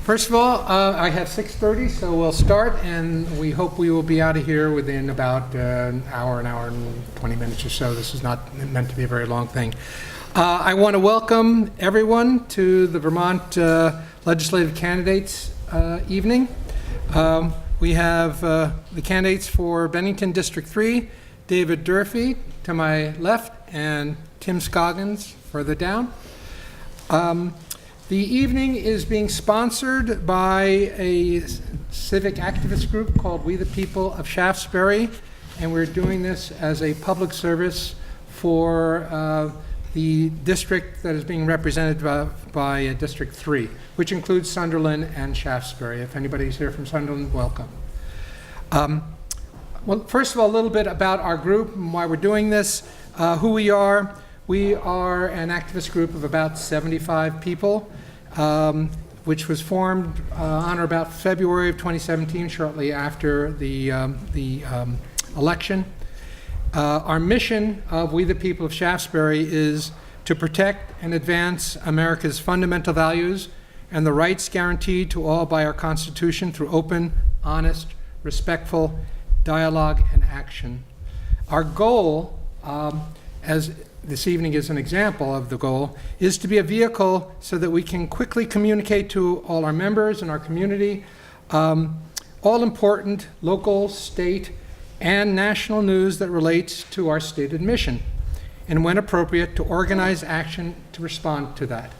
First of all, I have 6:30, so we'll start, and we hope we will be out of here within about an hour and 20 minutes or so. This is not meant to be a very long thing. I want to welcome everyone to the Vermont Legislative Candidates evening. We have the candidates for Bennington District 3, David Durfee to my left, and Tim Scoggins further down. The evening is being sponsored by a civic activist group called We the People of Shaftsbury, and we're doing this as a public service for the district that is being represented by District 3, which includes Sunderland and Shaftsbury. If anybody's here from Sunderland, welcome. Well, first of all, a little bit about our group and why we're doing this, who we are. We are an activist group of about 75 people, which was formed on or about February of 2017, shortly after the election. Our mission of We the People of Shaftsbury is to protect and advance America's fundamental values and the rights guaranteed to all by our Constitution through open, honest, respectful dialogue and action. Our goal, as this evening is an example of the goal, is to be a vehicle so that we can quickly communicate to all our members in our community all important local, state, and national news that relates to our stated mission, and when appropriate, to organize action to respond to that.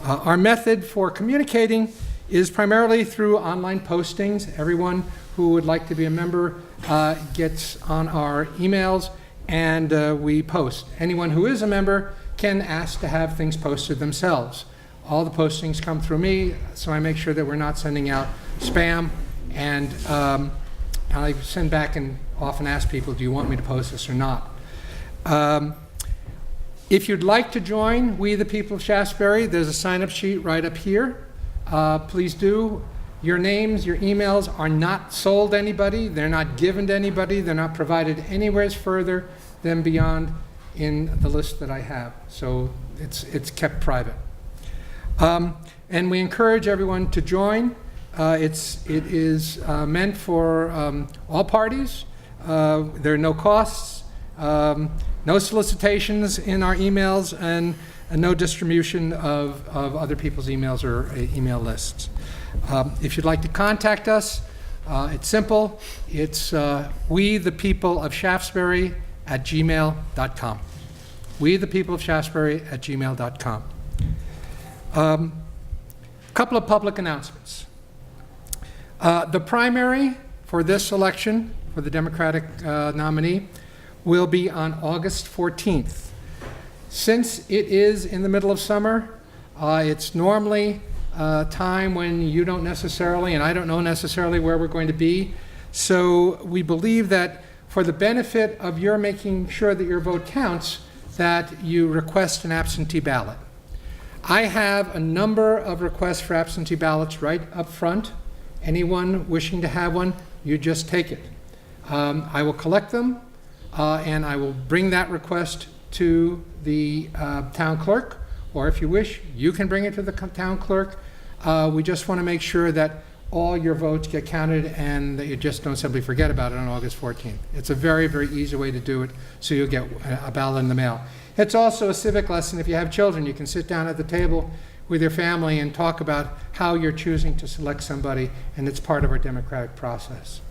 Our method for communicating is primarily through online postings. Everyone who would like to be a member gets on our emails, and we post. Anyone who is a member can ask to have things posted themselves. All the postings come through me, so I make sure that we're not sending out spam, and I send back and often ask people, do you want me to post this or not? If you'd like to join We the People of Shaftsbury, there's a sign-up sheet right up here. Please do. Your names, your emails are not sold to anybody. They're not given to anybody. They're not provided anywhere further than beyond in the list that I have. So it's kept private. And we encourage everyone to join. It is meant for all parties. There are no costs, no solicitations in our emails, and no distribution of other people's emails or email lists. If you'd like to contact us, it's simple. It's we the people of Shaftsbury at gmail.com. We the people of Shaftsbury at gmail.com. A couple of public announcements. The primary for this election, for the Democratic nominee, will be on August 14th. Since it is in the middle of summer, it's normally time when you don't necessarily, and I don't know necessarily where we're going to be. So we believe that for the benefit of your making sure that your vote counts, that you request an absentee ballot. I have a number of requests for absentee ballots right up front. Anyone wishing to have one, you just take it. I will collect them, and I will bring that request to the town clerk, or if you wish, you can bring it to the town clerk. We just want to make sure that all your votes get counted and that you just don't simply forget about it on August 14th. It's a very, very easy way to do it, so you'll get a ballot in the mail. It's also a civic lesson. If you have children, you can sit down at the table with your family and talk about how you're choosing to select somebody, and it's part of our democratic process.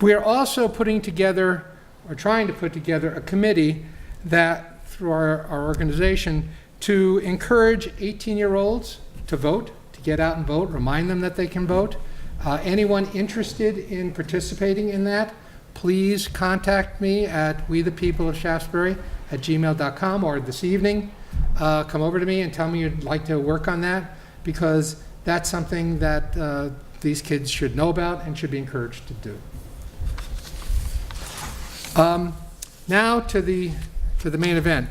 We are also putting together, or trying to put together, a committee that, through our organization, to encourage 18-year-olds to vote, to get out and vote, remind them that they can vote. Anyone interested in participating in that, please contact me at wethepeopleofshaftsbury@gmail.com, or this evening, come over to me and tell me you'd like to work on that, because that's something that these kids should know about and should be encouraged to do. Now to the main event,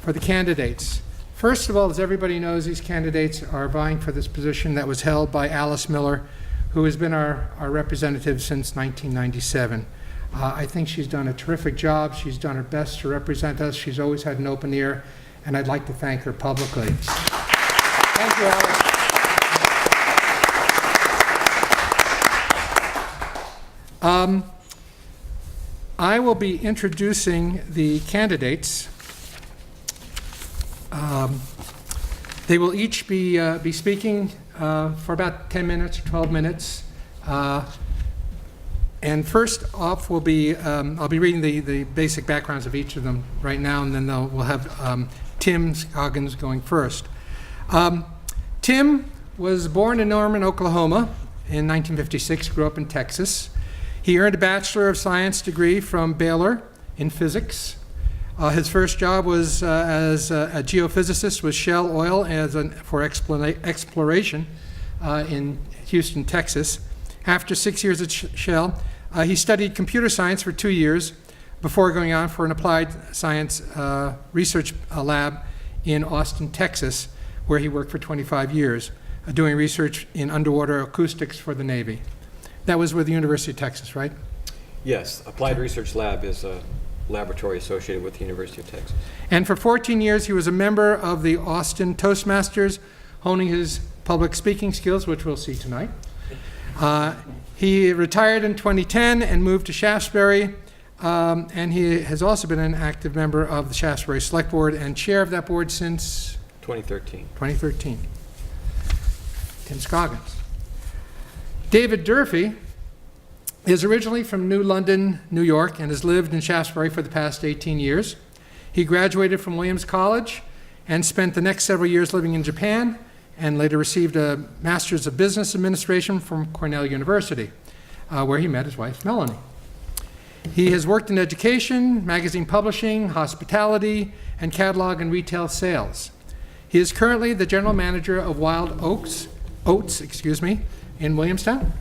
for the candidates. First of all, as everybody knows, these candidates are vying for this position that was held by Alice Miller, who has been our representative since 1997. I think she's done a terrific job. She's done her best to represent us. She's always had an open ear, and I'd like to thank her publicly. Thank you, Alice. I will be introducing the candidates. They will each be speaking for about 10 minutes or 12 minutes. And first off will be, I'll be reading the basic backgrounds of each of them right now, and then we'll have Tim Scoggins going first. Tim was born in Norman, Oklahoma in 1956, grew up in Texas. He earned a Bachelor of Science degree from Baylor in physics. His first job was as a geophysicist with Shell Oil for exploration in Houston, Texas. After 6 years at Shell, he studied computer science for 2 years before going on for an applied science research lab in Austin, Texas, where he worked for 25 years, doing research in underwater acoustics for the Navy. That was with the University of Texas, right? Yes, Applied Research Lab is a laboratory associated with the University of Texas. And for 14 years, he was a member of the Austin Toastmasters, honing his public speaking skills, which we'll see tonight. He retired in 2010 and moved to Shaftsbury, and he has also been an active member of the Shaftsbury Select Board and chair of that board since 2013. Tim Scoggins. David Durfee is originally from New London, New York, and has lived in Shaftsbury for the past 18 years. He graduated from Williams College and spent the next several years living in Japan, and later received a Master's of Business Administration from Cornell University, where he met his wife, Melanie. He has worked in education, magazine publishing, hospitality, and catalog and retail sales. He is currently the general manager of Wild Oats, in Williamstown,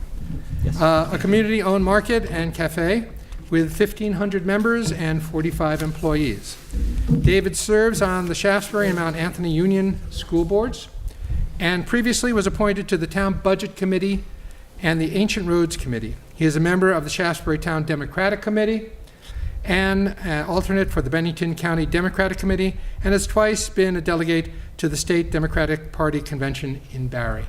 yes. A community-owned market and cafe with 1,500 members and 45 employees. David serves on the Shaftsbury and Mount Anthony Union school boards, and previously was appointed to the Town Budget Committee and the Ancient Roads Committee. He is a member of the Shaftsbury Town Democratic Committee and an alternate for the Bennington County Democratic Committee, and has twice been a delegate to the State Democratic Party Convention in Barry.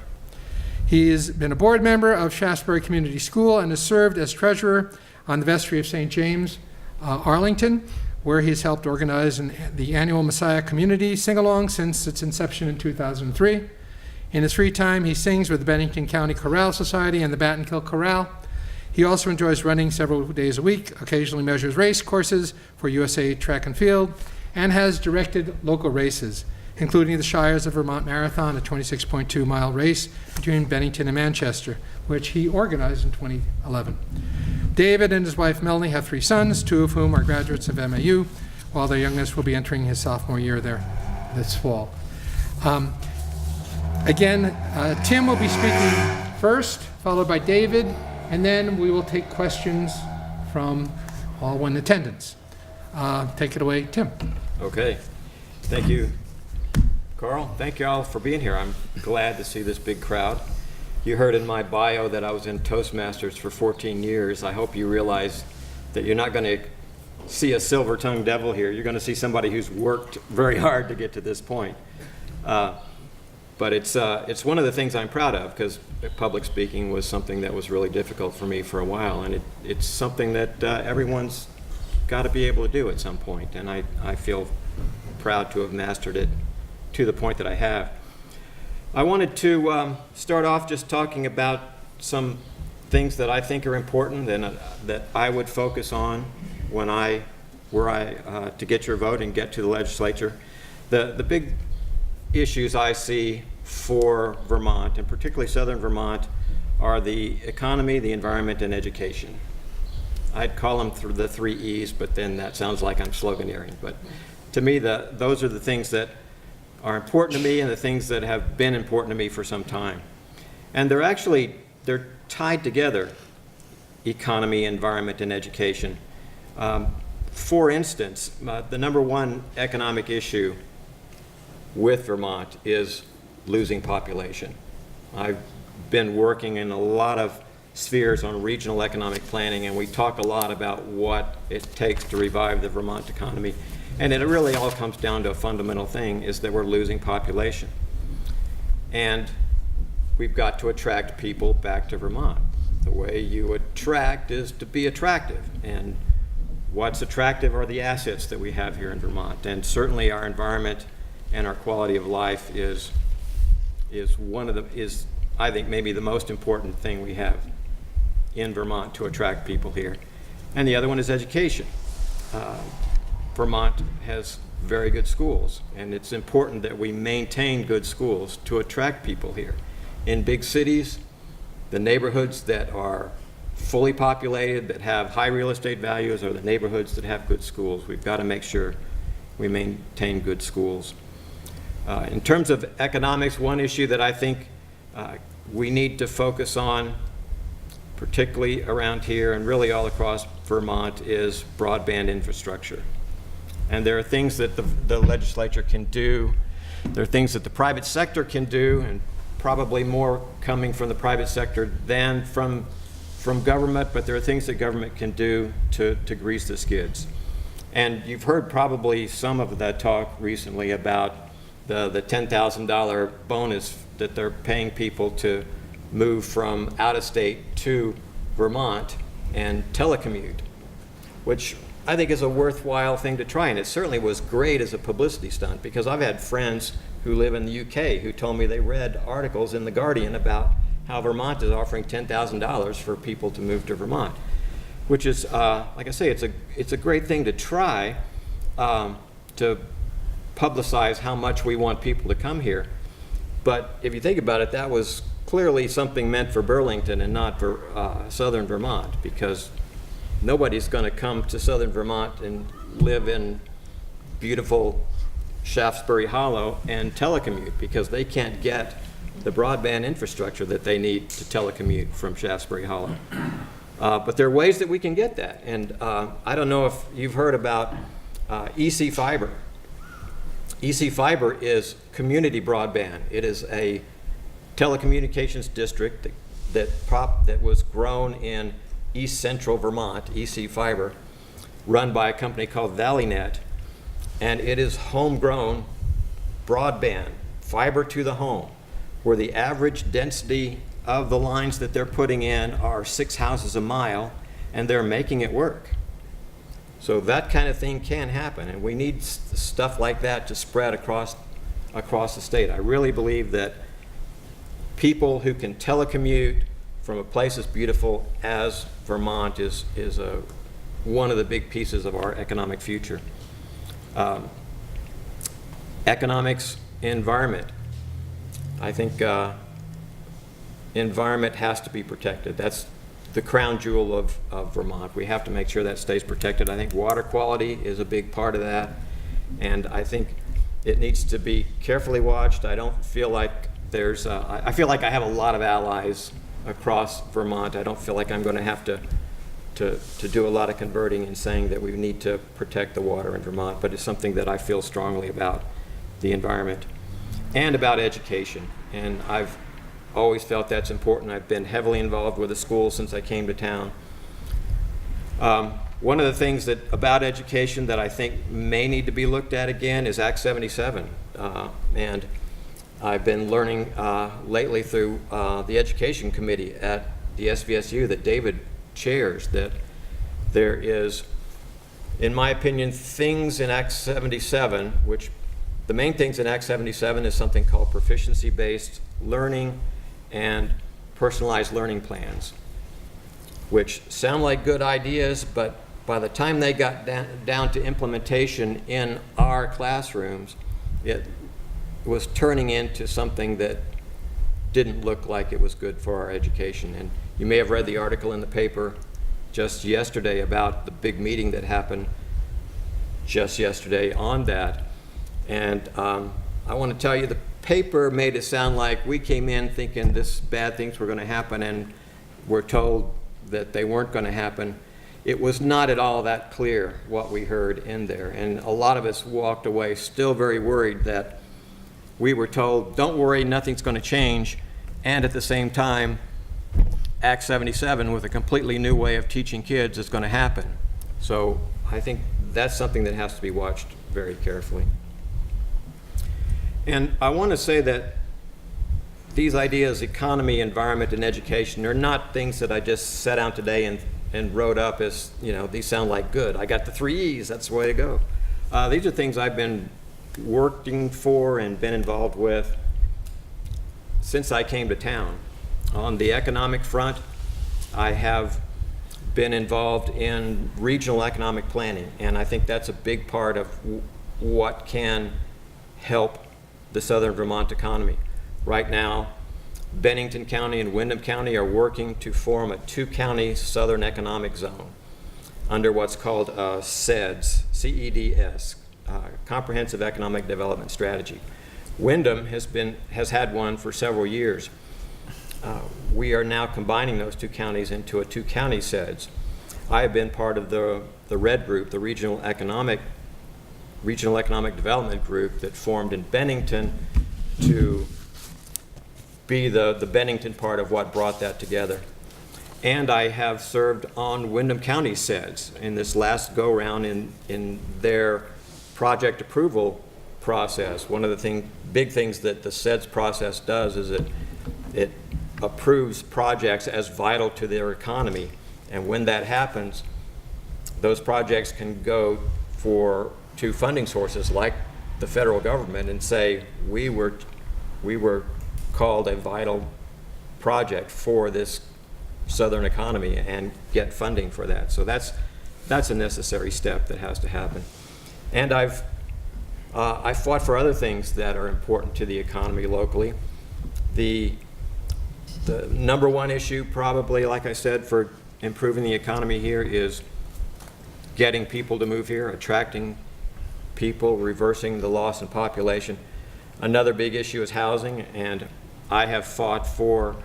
He has been a board member of Shaftsbury Community School and has served as treasurer on the Vestry of St. James, Arlington, where he's helped organize the annual Messiah Community Sing-Along since its inception in 2003. In his free time, he sings with the Bennington County Chorale Society and the Battenkill Chorale. He also enjoys running several days a week, occasionally measures race courses for USA Track and Field, and has directed local races, including the Shires of Vermont Marathon, a 26.2-mile race between Bennington and Manchester, which he organized in 2011. David and his wife Melanie have 3 sons, 2 of whom are graduates of MAU, while their youngest will be entering his sophomore year there this fall. Tim will be speaking first, followed by David, and then we will take questions from all in attendance. Take it away, Tim. Okay. Thank you, Carl. Thank you all for being here. I'm glad to see this big crowd. You heard in my bio that I was in Toastmasters for 14 years. I hope you realize that you're not going to see a silver-tongued devil here. You're going to see somebody who's worked very hard to get to this point. But it's one of the things I'm proud of, because public speaking was something that was really difficult for me for a while, and it's something that everyone's got to be able to do at some point, and I feel proud to have mastered it to the point that I have. I wanted to start off just talking about some things that I think are important and that I would focus on when to get your vote and get to the legislature. The big issues I see for Vermont, and particularly southern Vermont, are the economy, the environment, and education. I'd call them the 3 E's, but then that sounds like I'm sloganeering. But to me, those are the things that are important to me and the things that have been important to me for some time. And they're tied together, economy, environment, and education. For instance, the number one economic issue with Vermont is losing population. I've been working in a lot of spheres on regional economic planning, and we talk a lot about what it takes to revive the Vermont economy. And it really all comes down to a fundamental thing, is that we're losing population. And we've got to attract people back to Vermont. The way you attract is to be attractive. And what's attractive are the assets that we have here in Vermont. And certainly our environment and our quality of life is I think maybe the most important thing we have in Vermont to attract people here. And the other one is education. Vermont has very good schools, and it's important that we maintain good schools to attract people here. In big cities, the neighborhoods that are fully populated, that have high real estate values, are the neighborhoods that have good schools. We've got to make sure we maintain good schools. In terms of economics, one issue that I think we need to focus on, particularly around here and really all across Vermont, is broadband infrastructure. And there are things that the legislature can do. There are things that the private sector can do, and probably more coming from the private sector than from government, but there are things that government can do to grease the skids. And you've heard probably some of that talk recently about the $10,000 bonus that they're paying people to move from out of state to Vermont and telecommute, which I think is a worthwhile thing to try. And it certainly was great as a publicity stunt, because I've had friends who live in the UK who told me they read articles in The Guardian about how Vermont is offering $10,000 for people to move to Vermont, which is, like I say, it's a great thing to try to publicize how much we want people to come here. But if you think about it, that was clearly something meant for Burlington and not for southern Vermont, because nobody's going to come to southern Vermont and live in beautiful Shaftsbury Hollow and telecommute, because they can't get the broadband infrastructure that they need to telecommute from Shaftsbury Hollow. But there are ways that we can get that. And I don't know if you've heard about EC Fiber. EC Fiber is community broadband. It is a telecommunications district that was grown in East Central Vermont, EC Fiber, run by a company called ValleyNet. And it is homegrown broadband, fiber to the home, where the average density of the lines that they're putting in are 6 houses a mile, and they're making it work. So that kind of thing can happen, and we need stuff like that to spread across the state. I really believe that people who can telecommute from a place as beautiful as Vermont is one of the big pieces of our economic future. Economics, environment. I think environment has to be protected. That's the crown jewel of Vermont. We have to make sure that stays protected. I think water quality is a big part of that, and I think it needs to be carefully watched. I don't feel like there's, I feel like I have a lot of allies across Vermont. I don't feel like I'm going to have to do a lot of converting and saying that we need to protect the water in Vermont, but it's something that I feel strongly about, the environment, and about education. And I've always felt that's important. I've been heavily involved with the schools since I came to town. One of the things about education that I think may need to be looked at again is Act 77. And I've been learning lately through the Education Committee at the SVSU that David chairs, that there is, in my opinion, things in Act 77, which the main things in Act 77 is something called proficiency-based learning and personalized learning plans, which sound like good ideas, but by the time they got down to implementation in our classrooms, it was turning into something that didn't look like it was good for our education. And you may have read the article in the paper just yesterday about the big meeting that happened just yesterday on that. And I want to tell you, the paper made it sound like we came in thinking bad things were going to happen, and we're told that they weren't going to happen. It was not at all that clear what we heard in there, and a lot of us walked away still very worried that we were told, don't worry, nothing's going to change, and at the same time, Act 77 with a completely new way of teaching kids is going to happen. So I think that's something that has to be watched very carefully. And I want to say that these ideas, economy, environment, and education, are not things that I just sat down today and wrote up as, these sound like good. I got the 3 E's, that's the way to go. These are things I've been working for and been involved with since I came to town. On the economic front, I have been involved in regional economic planning, and I think that's a big part of what can help the southern Vermont economy. Right now, Bennington County and Windham County are working to form a 2-county southern economic zone under what's called CEDS, C-E-D-S, Comprehensive Economic Development Strategy. Windham has had one for several years. We are now combining those 2 counties into a 2-county CEDS. I have been part of the RED group, the Regional Economic Development Group, that formed in Bennington to be the Bennington part of what brought that together. And I have served on Windham County CEDS in this last go-round in their project approval process. One of the big things that the CEDS process does is it approves projects as vital to their economy. And when that happens, those projects can go to funding sources like the federal government and say, we were called a vital project for this southern economy, and get funding for that. So that's a necessary step that has to happen. And I fought for other things that are important to the economy locally. The number one issue, probably, like I said, for improving the economy here is getting people to move here, attracting people, reversing the loss in population. Another big issue is housing, and I have fought for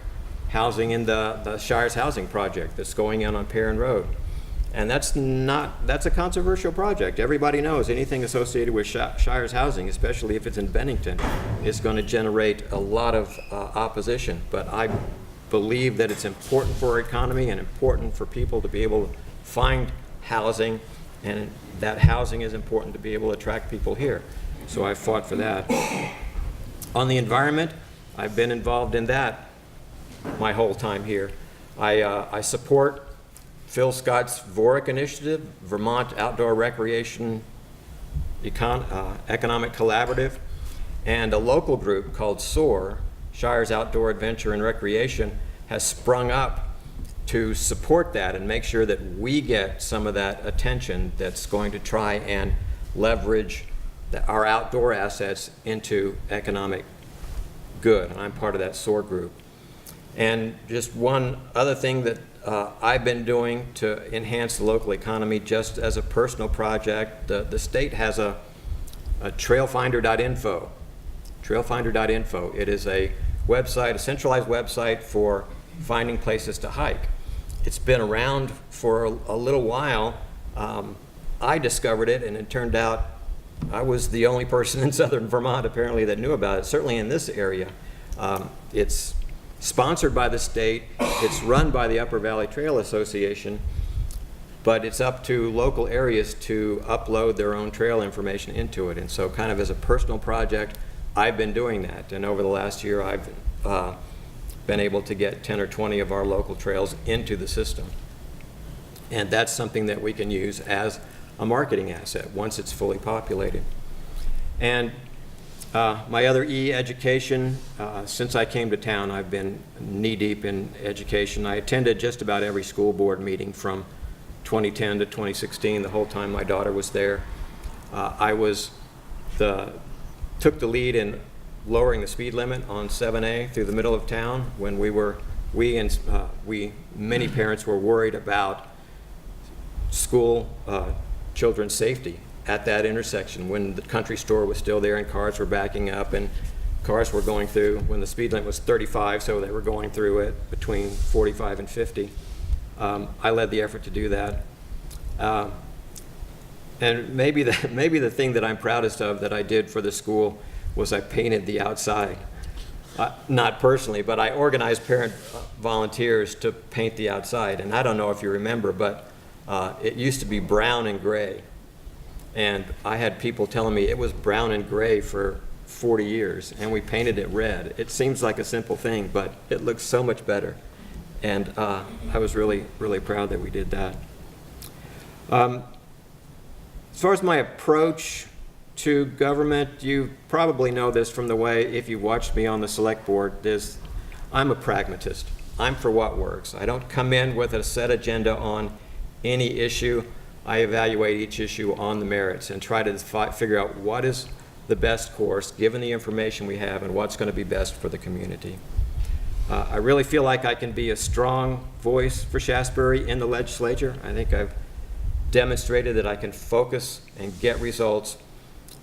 housing in the Shire's housing project that's going in on Perrin Road. And that's a controversial project. Everybody knows anything associated with Shire's housing, especially if it's in Bennington, is going to generate a lot of opposition. But I believe that it's important for our economy and important for people to be able to find housing, and that housing is important to be able to attract people here. So I fought for that. On the environment, I've been involved in that my whole time here. I support Phil Scott's VORIC initiative, Vermont Outdoor Recreation Economic Collaborative, and a local group called SOAR, Shire's Outdoor Adventure and Recreation, has sprung up to support that and make sure that we get some of that attention that's going to try and leverage our outdoor assets into economic good. And I'm part of that SOAR group. And just one other thing that I've been doing to enhance the local economy, just as a personal project, the state has a trailfinder.info. Trailfinder.info. It is a website, a centralized website for finding places to hike. It's been around for a little while. I discovered it, and it turned out I was the only person in southern Vermont apparently that knew about it, certainly in this area. It's sponsored by the state, it's run by the Upper Valley Trail Association, but it's up to local areas to upload their own trail information into it. And so kind of as a personal project, I've been doing that. And over the last year, I've been able to get 10 or 20 of our local trails into the system. And that's something that we can use as a marketing asset once it's fully populated. And my other E, education. Since I came to town, I've been knee-deep in education. I attended just about every school board meeting from 2010 to 2016, the whole time my daughter was there. I took the lead in lowering the speed limit on 7A through the middle of town when many parents were worried about school children's safety at that intersection when the country store was still there and cars were backing up and cars were going through when the speed limit was 35, so they were going through it between 45 and 50. I led the effort to do that. And maybe the thing that I'm proudest of that I did for the school was I painted the outside. Not personally, but I organized parent volunteers to paint the outside. And I don't know if you remember, but it used to be brown and gray. And I had people telling me it was brown and gray for 40 years, and we painted it red. It seems like a simple thing, but it looks so much better. And I was really, really proud that we did that. As far as my approach to government, you probably know this from the way, if you watched me on the select board, I'm a pragmatist. I'm for what works. I don't come in with a set agenda on any issue. I evaluate each issue on the merits and try to figure out what is the best course, given the information we have, and what's going to be best for the community. I really feel like I can be a strong voice for Shaftsbury in the legislature. I think I've demonstrated that I can focus and get results,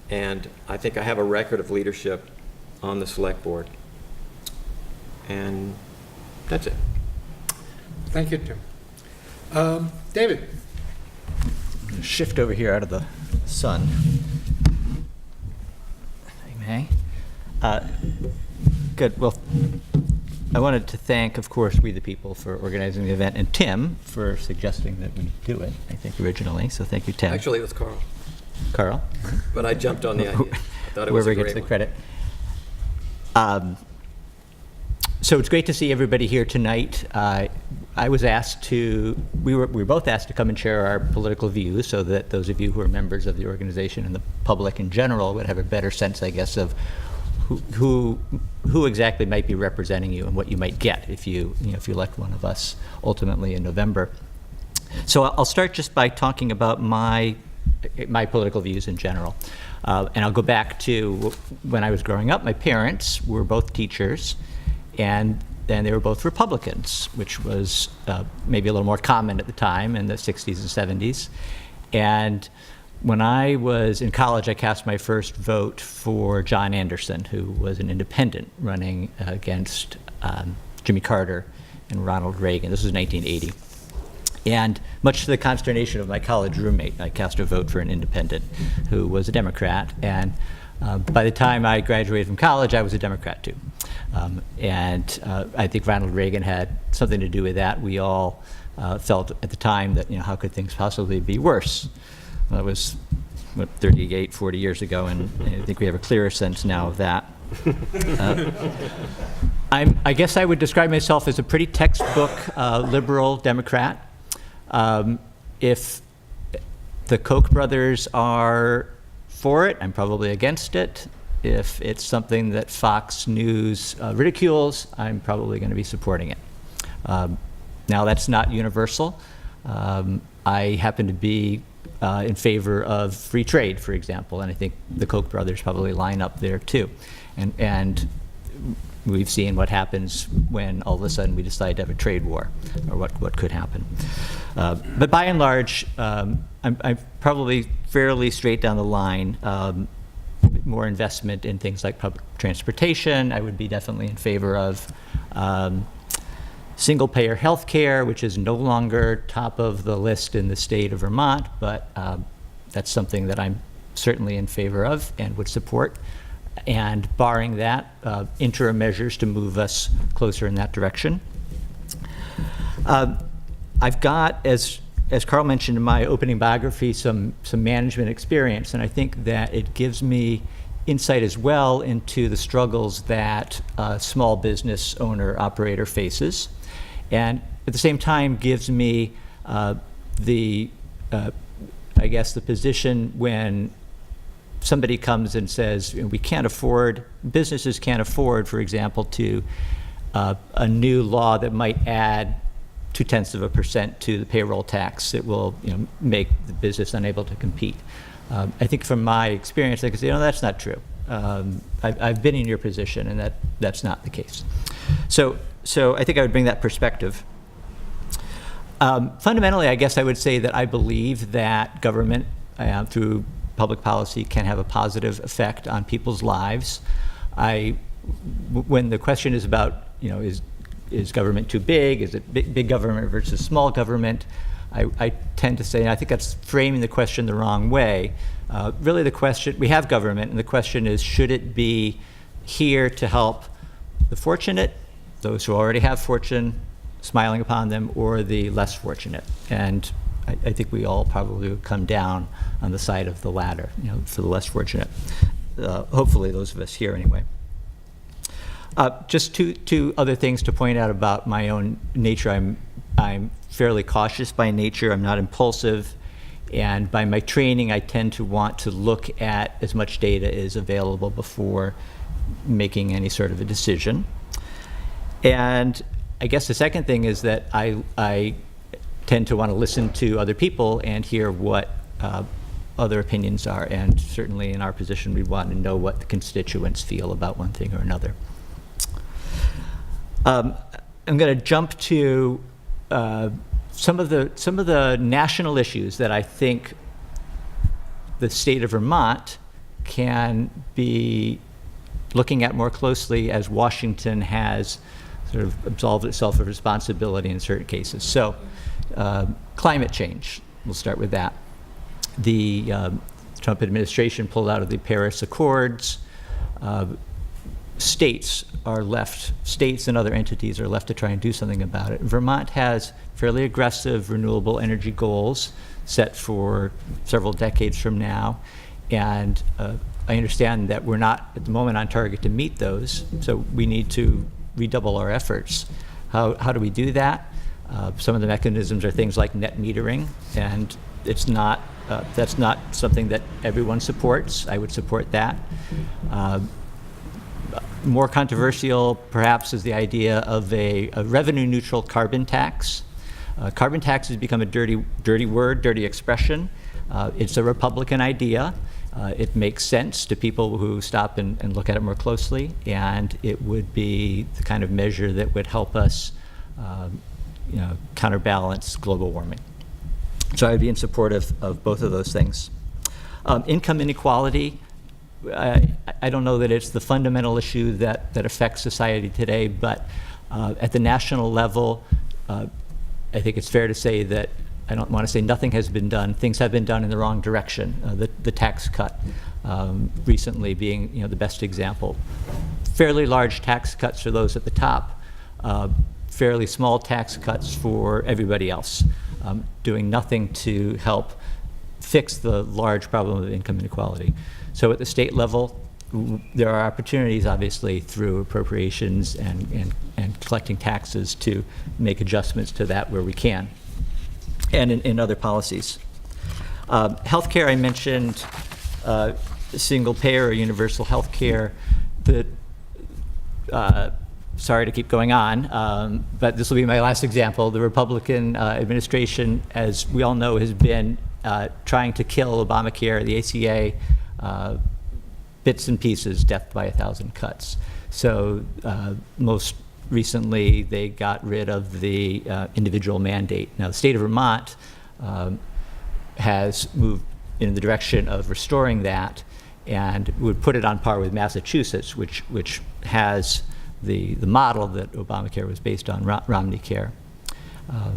and I think I have a record of leadership on the select board. And that's it. Thank you, Tim. David. I'm going to shift over here out of the sun. If I may. Good. Well, I wanted to thank, of course, We the People for organizing the event, and Tim for suggesting that we do it, I think, originally. So thank you, Tim. Actually, it was Carl. Carl? But I jumped on the idea. I thought it was Whoever a gets great the one. credit. So it's great to see everybody here tonight. I was asked to, we were both asked to come and share our political views so that those of you who are members of the organization and the public in general would have a better sense, I guess, of who exactly might be representing you and what you might get if you elect one of us ultimately in November. So I'll start just by talking about my political views in general. And I'll go back to when I was growing up. My parents were both teachers, and they were both Republicans, which was maybe a little more common at the time in the 60s and 70s. And when I was in college, I cast my first vote for John Anderson, who was an independent running against Jimmy Carter and Ronald Reagan. This was 1980. And much to the consternation of my college roommate, I cast a vote for an independent who was a Democrat. And by the time I graduated from college, I was a Democrat too. I think Ronald Reagan had something to do with that. We all felt at the time that, how could things possibly be worse? Well, that was, 38, 40 years ago, and I think we have a clearer sense now of that. I guess I would describe myself as a pretty textbook liberal Democrat. If the Koch brothers are for it, I'm probably against it. If it's something that Fox News ridicules, I'm probably going to be supporting it. Now, that's not universal. I happen to be in favor of free trade, for example, and I think the Koch brothers probably line up there too. And we've seen what happens when all of a sudden we decide to have a trade war, or what could happen. But by and large, I'm probably fairly straight down the line. More investment in things like public transportation. I would be definitely in favor of single-payer health care, which is no longer top of the list in the state of Vermont, but that's something that I'm certainly in favor of and would support. And barring that, interim measures to move us closer in that direction. I've got, as Carl mentioned in my opening biography, some management experience, and I think that it gives me insight as well into the struggles that a small business owner operator faces, and at the same time gives me I guess the position when somebody comes and says, we can't afford, businesses can't afford, for example, to a new law that might add 0.2% to the payroll tax that will make the business unable to compete. I think from my experience, I can say, that's not true. I've been in your position, and that's not the case. So I think I would bring that perspective. Fundamentally, I guess I would say that I believe that government, through public policy, can have a positive effect on people's lives. When the question is about, is government too big? Is it big government versus small government? I tend to say, and I think that's framing the question the wrong way. Really the question, we have government, and the question is, should it be here to help the fortunate, those who already have fortune, smiling upon them, or the less fortunate? And I think we all probably would come down on the side of the latter, for the less fortunate. Hopefully, those of us here anyway. Just two other things to point out about my own nature. I'm fairly cautious by nature. I'm not impulsive. And by my training, I tend to want to look at as much data as available before making any sort of a decision. And I guess the second thing is that I tend to want to listen to other people and hear what other opinions are. And certainly in our position, we want to know what the constituents feel about one thing or another. I'm going to jump to some of the national issues that I think the state of Vermont can be looking at more closely as Washington has sort of absolved itself of responsibility in certain cases. So climate change, we'll start with that. The Trump administration pulled out of the Paris Accords. States and other entities are left to try and do something about it. Vermont has fairly aggressive renewable energy goals set for several decades from now, and I understand that we're not at the moment on target to meet those, so we need to redouble our efforts. How do we do that? Some of the mechanisms are things like net metering, and that's not something that everyone supports. I would support that. More controversial, perhaps, is the idea of a revenue-neutral carbon tax. Carbon tax has become a dirty word, dirty expression. It's a Republican idea. It makes sense to people who stop and look at it more closely, and it would be the kind of measure that would help us counterbalance global warming. So I would be in support of both of those things. Income inequality, I don't know that it's the fundamental issue that affects society today, but at the national level, I think it's fair to say that I don't want to say nothing has been done. Things have been done in the wrong direction. The tax cut recently being the best example. Fairly large tax cuts for those at the top, fairly small tax cuts for everybody else, doing nothing to help fix the large problem of income inequality. So at the state level, there are opportunities, obviously, through appropriations and collecting taxes to make adjustments to that where we can, and in other policies. Healthcare, I mentioned single payer or universal healthcare. Sorry to keep going on, but this will be my last example. The Republican administration, as we all know, has been trying to kill Obamacare, the ACA, bits and pieces, death by 1,000 cuts. So most recently, they got rid of the individual mandate. Now, the state of Vermont has moved in the direction of restoring that and would put it on par with Massachusetts, which has the model that Obamacare was based on, Romney Care.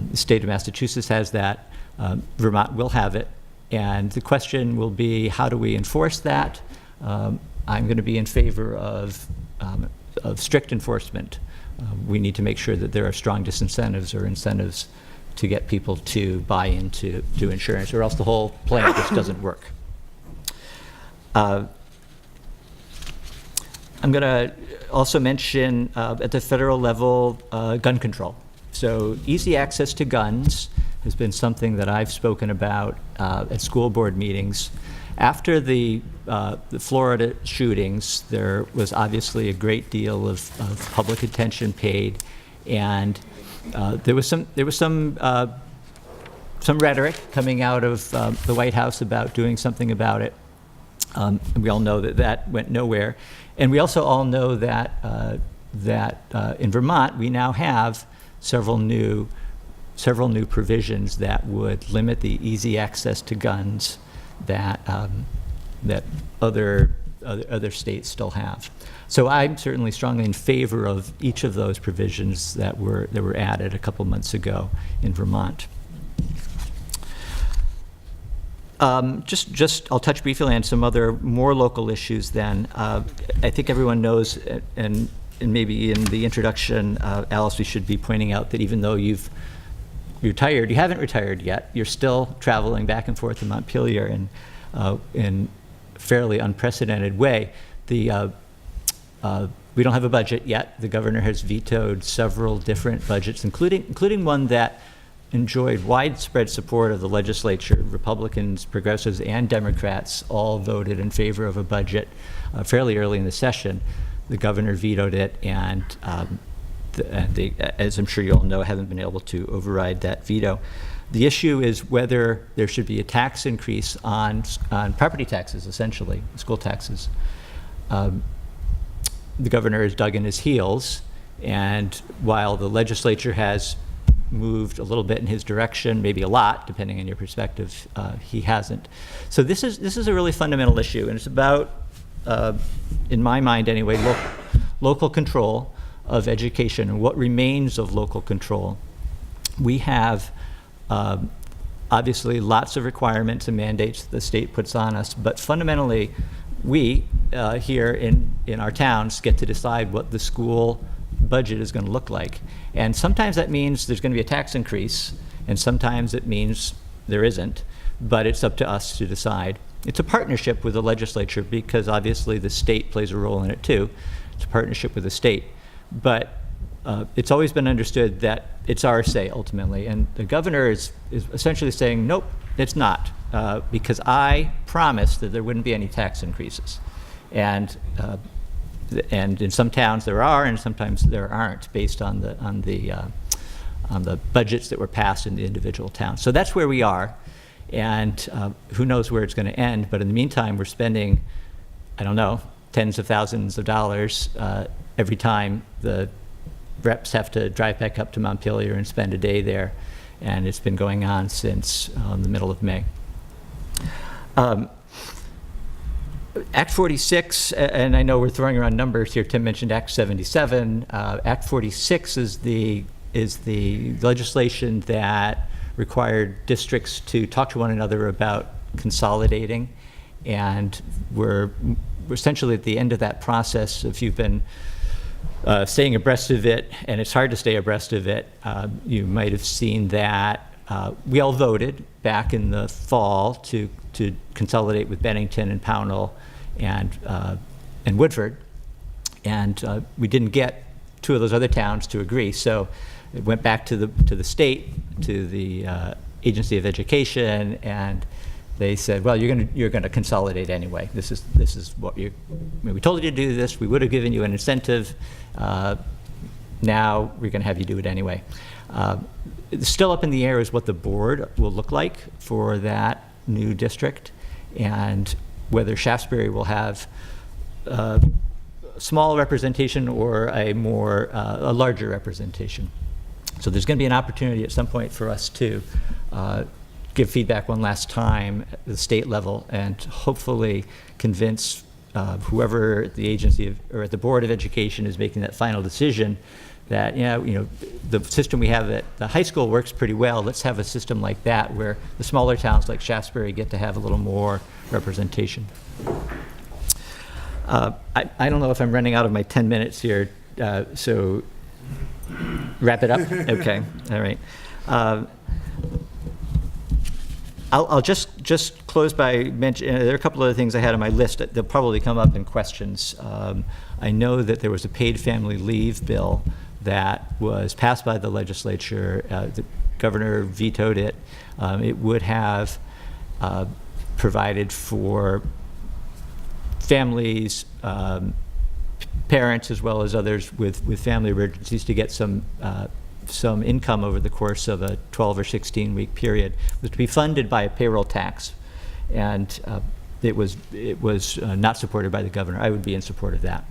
The state of Massachusetts has that. Vermont will have it. And the question will be, how do we enforce that? I'm going to be in favor of strict enforcement. We need to make sure that there are strong disincentives or incentives to get people to buy into insurance, or else the whole plan just doesn't work. I'm going to also mention at the federal level gun control. So easy access to guns has been something that I've spoken about at school board meetings. After the Florida shootings, there was obviously a great deal of public attention paid, and there was some rhetoric coming out of the White House about doing something about it. We all know that went nowhere, and we also all know that in Vermont we now have several new provisions that would limit the easy access to guns that other states still have. So I'm certainly strongly in favor of each of those provisions that were added a couple months ago in Vermont. Just I'll touch briefly on some other more local issues then. I think everyone knows, and maybe in the introduction, Alice, we should be pointing out that even though you've retired. You haven't retired yet. You're still traveling back and forth to Montpelier in a fairly unprecedented way. We don't have a budget yet. The governor has vetoed several different budgets, including one that enjoyed widespread support of the legislature. Republicans, progressives, and Democrats all voted in favor of a budget fairly early in the session. The governor vetoed it, and they, as I'm sure you all know, haven't been able to override that veto. The issue is whether there should be a tax increase on property taxes, essentially, school taxes. The governor has dug in his heels, and while the legislature has moved a little bit in his direction, maybe a lot, depending on your perspective, he hasn't. So this is a really fundamental issue, and it's about, in my mind anyway, local control of education and what remains of local control. We have obviously lots of requirements and mandates that the state puts on us, but fundamentally we here in our towns get to decide what the school budget is going to look like. And sometimes that means there's going to be a tax increase, and sometimes it means there isn't, but it's up to us to decide. It's a partnership with the legislature because obviously the state plays a role in it too. It's a partnership with the state. But it's always been understood that it's our say ultimately, and the governor is essentially saying, nope, it's not, because I promised that there wouldn't be any tax increases. And in some towns there are, and sometimes there aren't, based on the budgets that were passed in the individual towns. So that's where we are, and who knows where it's going to end. But in the meantime, we're spending, I don't know, tens of thousands of dollars every time the reps have to drive back up to Montpelier and spend a day there, and it's been going on since the middle of May. Act 46, and I know we're throwing around numbers here. Tim mentioned Act 77. Act 46 is the legislation that required districts to talk to one another about consolidating, and we're essentially at the end of that process. If you've been staying abreast of it, and it's hard to stay abreast of it, you might have seen that we all voted back in the fall to consolidate with Bennington and Pownell and Woodford, and we didn't get two of those other towns to agree. So it went back to the state, to the Agency of Education, and they said, well, you're going to consolidate anyway. This is what we told you to do this. We would have given you an incentive. Now we're going to have you do it anyway. It's still up in the air is what the board will look like for that new district, and whether Shaftsbury will have small representation or a larger representation. So there's going to be an opportunity at some point for us to give feedback one last time at the state level, and hopefully convince whoever at the agency or at the Board of Education is making that final decision that, the system we have at the high school works pretty well. Let's have a system like that where the smaller towns like Shaftsbury get to have a little more representation. I don't know if I'm running out of my 10 minutes here, so wrap it up? Okay, all right. I'll just close by mentioning, there are a couple other things I had on my list that they'll probably come up in questions. I know that there was a paid family leave bill that was passed by the legislature. The governor vetoed it. It would have provided for families, parents as well as others with family emergencies to get some income over the course of a 12 or 16 week period. It was to be funded by a payroll tax, and it was not supported by the governor. I would be in support of that.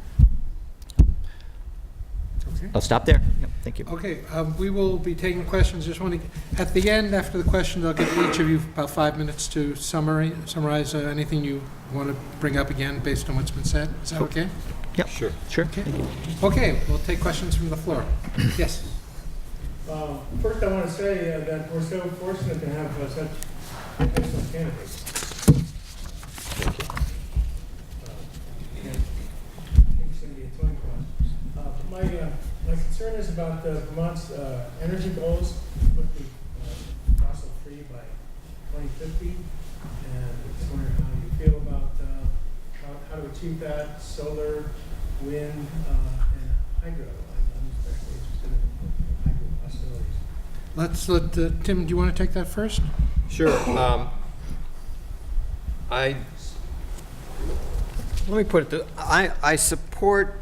Okay. I'll stop there. Yep, thank you. Okay, we will be taking questions. Just want to, at the end, after the questions, I'll give each of you about 5 minutes to summarize anything you want to bring up again based on what's been said. Is that okay? Yep. Sure. Okay. Okay, we'll take questions from the floor. Yes. First, I want to say that we're so fortunate to have such excellent candidates. Interesting to be a twin cross. My concern is about Vermont's energy goals with the free by 2050. And I just wondering how you feel about how to achieve that, solar, wind, and hydro. I'm especially interested in hydro possibilities. Let's let, Tim, do you want to take that first? Sure. Let me put it, I support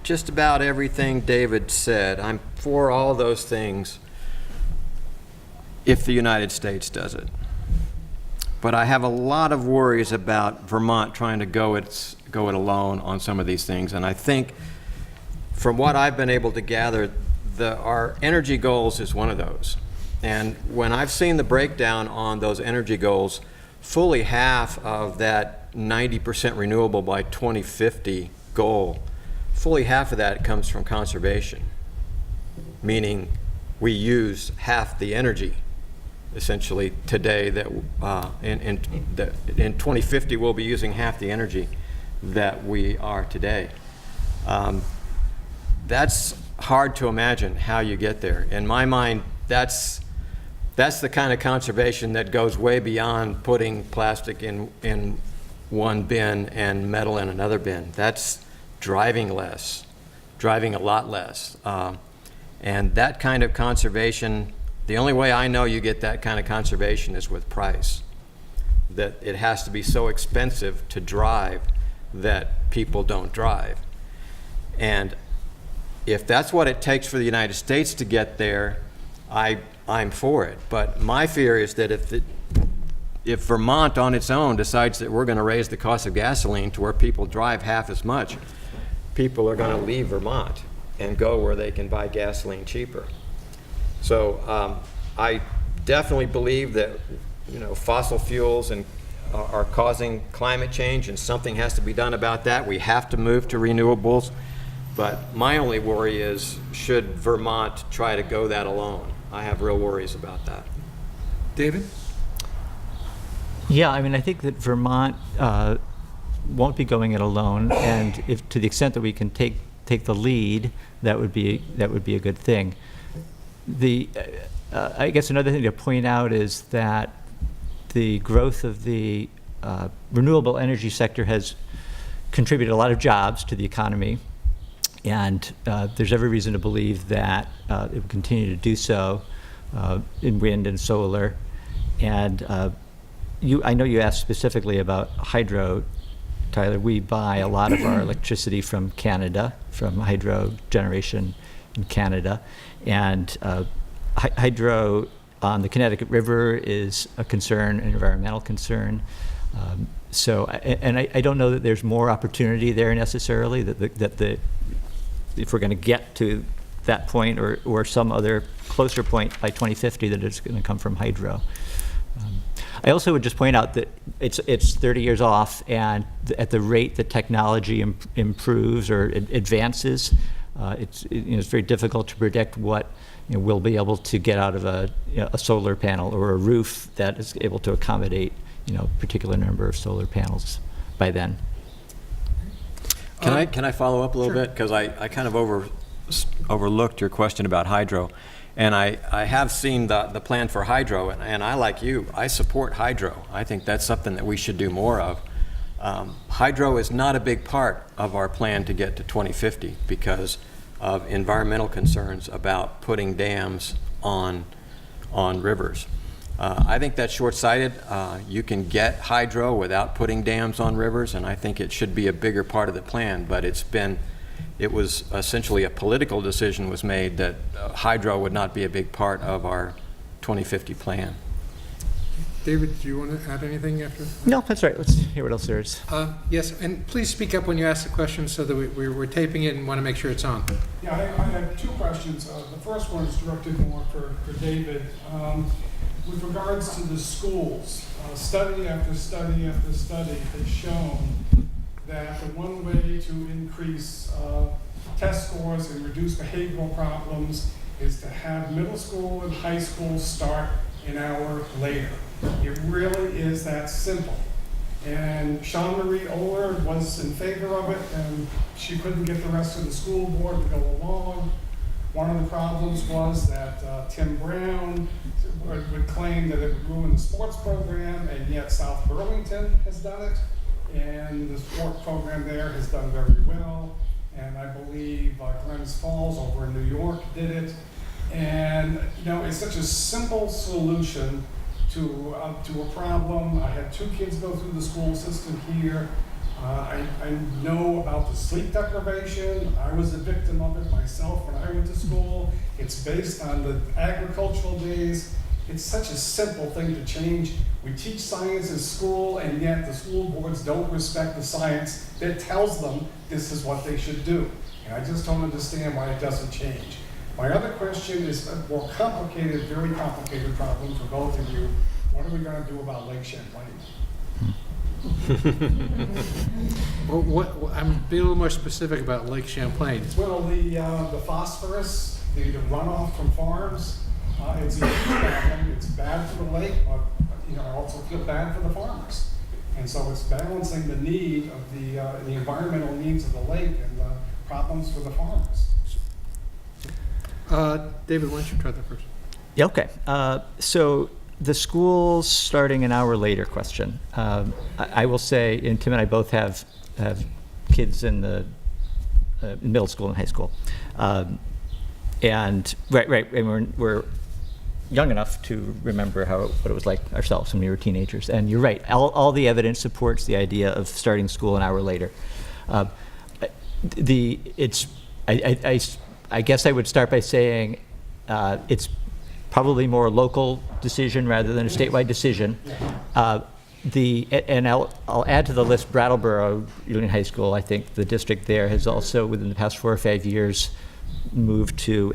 just about everything David said. I'm for all those things if the United States does it. But I have a lot of worries about Vermont trying to go it alone on some of these things. And I think from what I've been able to gather, our energy goals is one of those. And when I've seen the breakdown on those energy goals, fully half of that 90% renewable by 2050 goal, fully half of that comes from conservation, meaning we use half the energy essentially today that in 2050 we'll be using half the energy that we are today. That's hard to imagine how you get there. In my mind, that's the kind of conservation that goes way beyond putting plastic in one bin and metal in another bin. That's driving less, driving a lot less. And that kind of conservation, the only way I know you get that kind of conservation is with price. That it has to be so expensive to drive that people don't drive. And if that's what it takes for the United States to get there, I'm for it. But my fear is that if Vermont on its own decides that we're going to raise the cost of gasoline to where people drive half as much, people are going to leave Vermont and go where they can buy gasoline cheaper. So I definitely believe that fossil fuels are causing climate change, and something has to be done about that. We have to move to renewables. But my only worry is, should Vermont try to go that alone? I have real worries about that. David? Yeah, I mean, I think that Vermont won't be going it alone, and if to the extent that we can take the lead, that would be a good thing. I guess another thing to point out is that the growth of the renewable energy sector has contributed a lot of jobs to the economy, and there's every reason to believe that it will continue to do so in wind and solar. And I know you asked specifically about hydro, Tyler. We buy a lot of our electricity from Canada, from hydro generation in Canada. And hydro on the Connecticut River is a concern, an environmental concern. I don't know that there's more opportunity there necessarily, that if we're going to get to that point or some other closer point by 2050, that it's going to come from hydro. I also would just point out that it's 30 years off, and at the rate that technology improves or advances, it's very difficult to predict what we'll be able to get out of a solar panel or a roof that is able to accommodate a particular number of solar panels by then. Can I follow up a little bit? Because I kind of overlooked your question about hydro. And I have seen the plan for hydro, and I, like you, I support hydro. I think that's something that we should do more of. Hydro is not a big part of our plan to get to 2050 because of environmental concerns about putting dams on rivers. I think that's short-sighted. You can get hydro without putting dams on rivers, and I think it should be a bigger part of the plan, but it was essentially a political decision was made that hydro would not be a big part of our 2050 plan. David, do you want to add anything after? No, that's right. Let's hear what else there is. Yes, and please speak up when you ask the question so that we're taping it and want to make sure it's on. Yeah, I have two questions. The first one is directed more for David. With regards to the schools, study after study after study has shown that the one way to increase test scores and reduce behavioral problems is to have middle school and high school start an hour later. It really is that simple. And Sean Marie Oler was in favor of it, and she couldn't get the rest of the school board to go along. One of the problems was that Tim Brown would claim that it would ruin the sports program, and yet South Burlington has done it, and the sport program there has done very well. And I believe Glens Falls over in New York did it. And it's such a simple solution to a problem. I had 2 kids go through the school system here. I know about the sleep deprivation. I was a victim of it myself when I went to school. It's based on the agricultural days. It's such a simple thing to change. We teach science in school, and yet the school boards don't respect the science that tells them this is what they should do. And I just don't understand why it doesn't change. My other question is a more complicated, very complicated problem for both of you. What are we going to do about Lake Champlain? Well, I'm being a little more specific about Lake Champlain. Well, the phosphorus, the runoff from farms, it's a huge problem. It's bad for the lake, but I also feel bad for the farmers. And so it's balancing the need of the environmental needs of the lake and the problems for the farmers. David, why don't you try that first? Yeah, okay. So the schools starting an hour later question. I will say, and Tim and I both have kids in the middle school and high school. And we're young enough to remember what it was like ourselves when we were teenagers. And you're right, all the evidence supports the idea of starting school an hour later. I guess I would start by saying it's probably more a local decision rather than a statewide decision. And I'll add to the list Brattleboro Union High School. I think the district there has also, within the past 4 or 5 years, moved to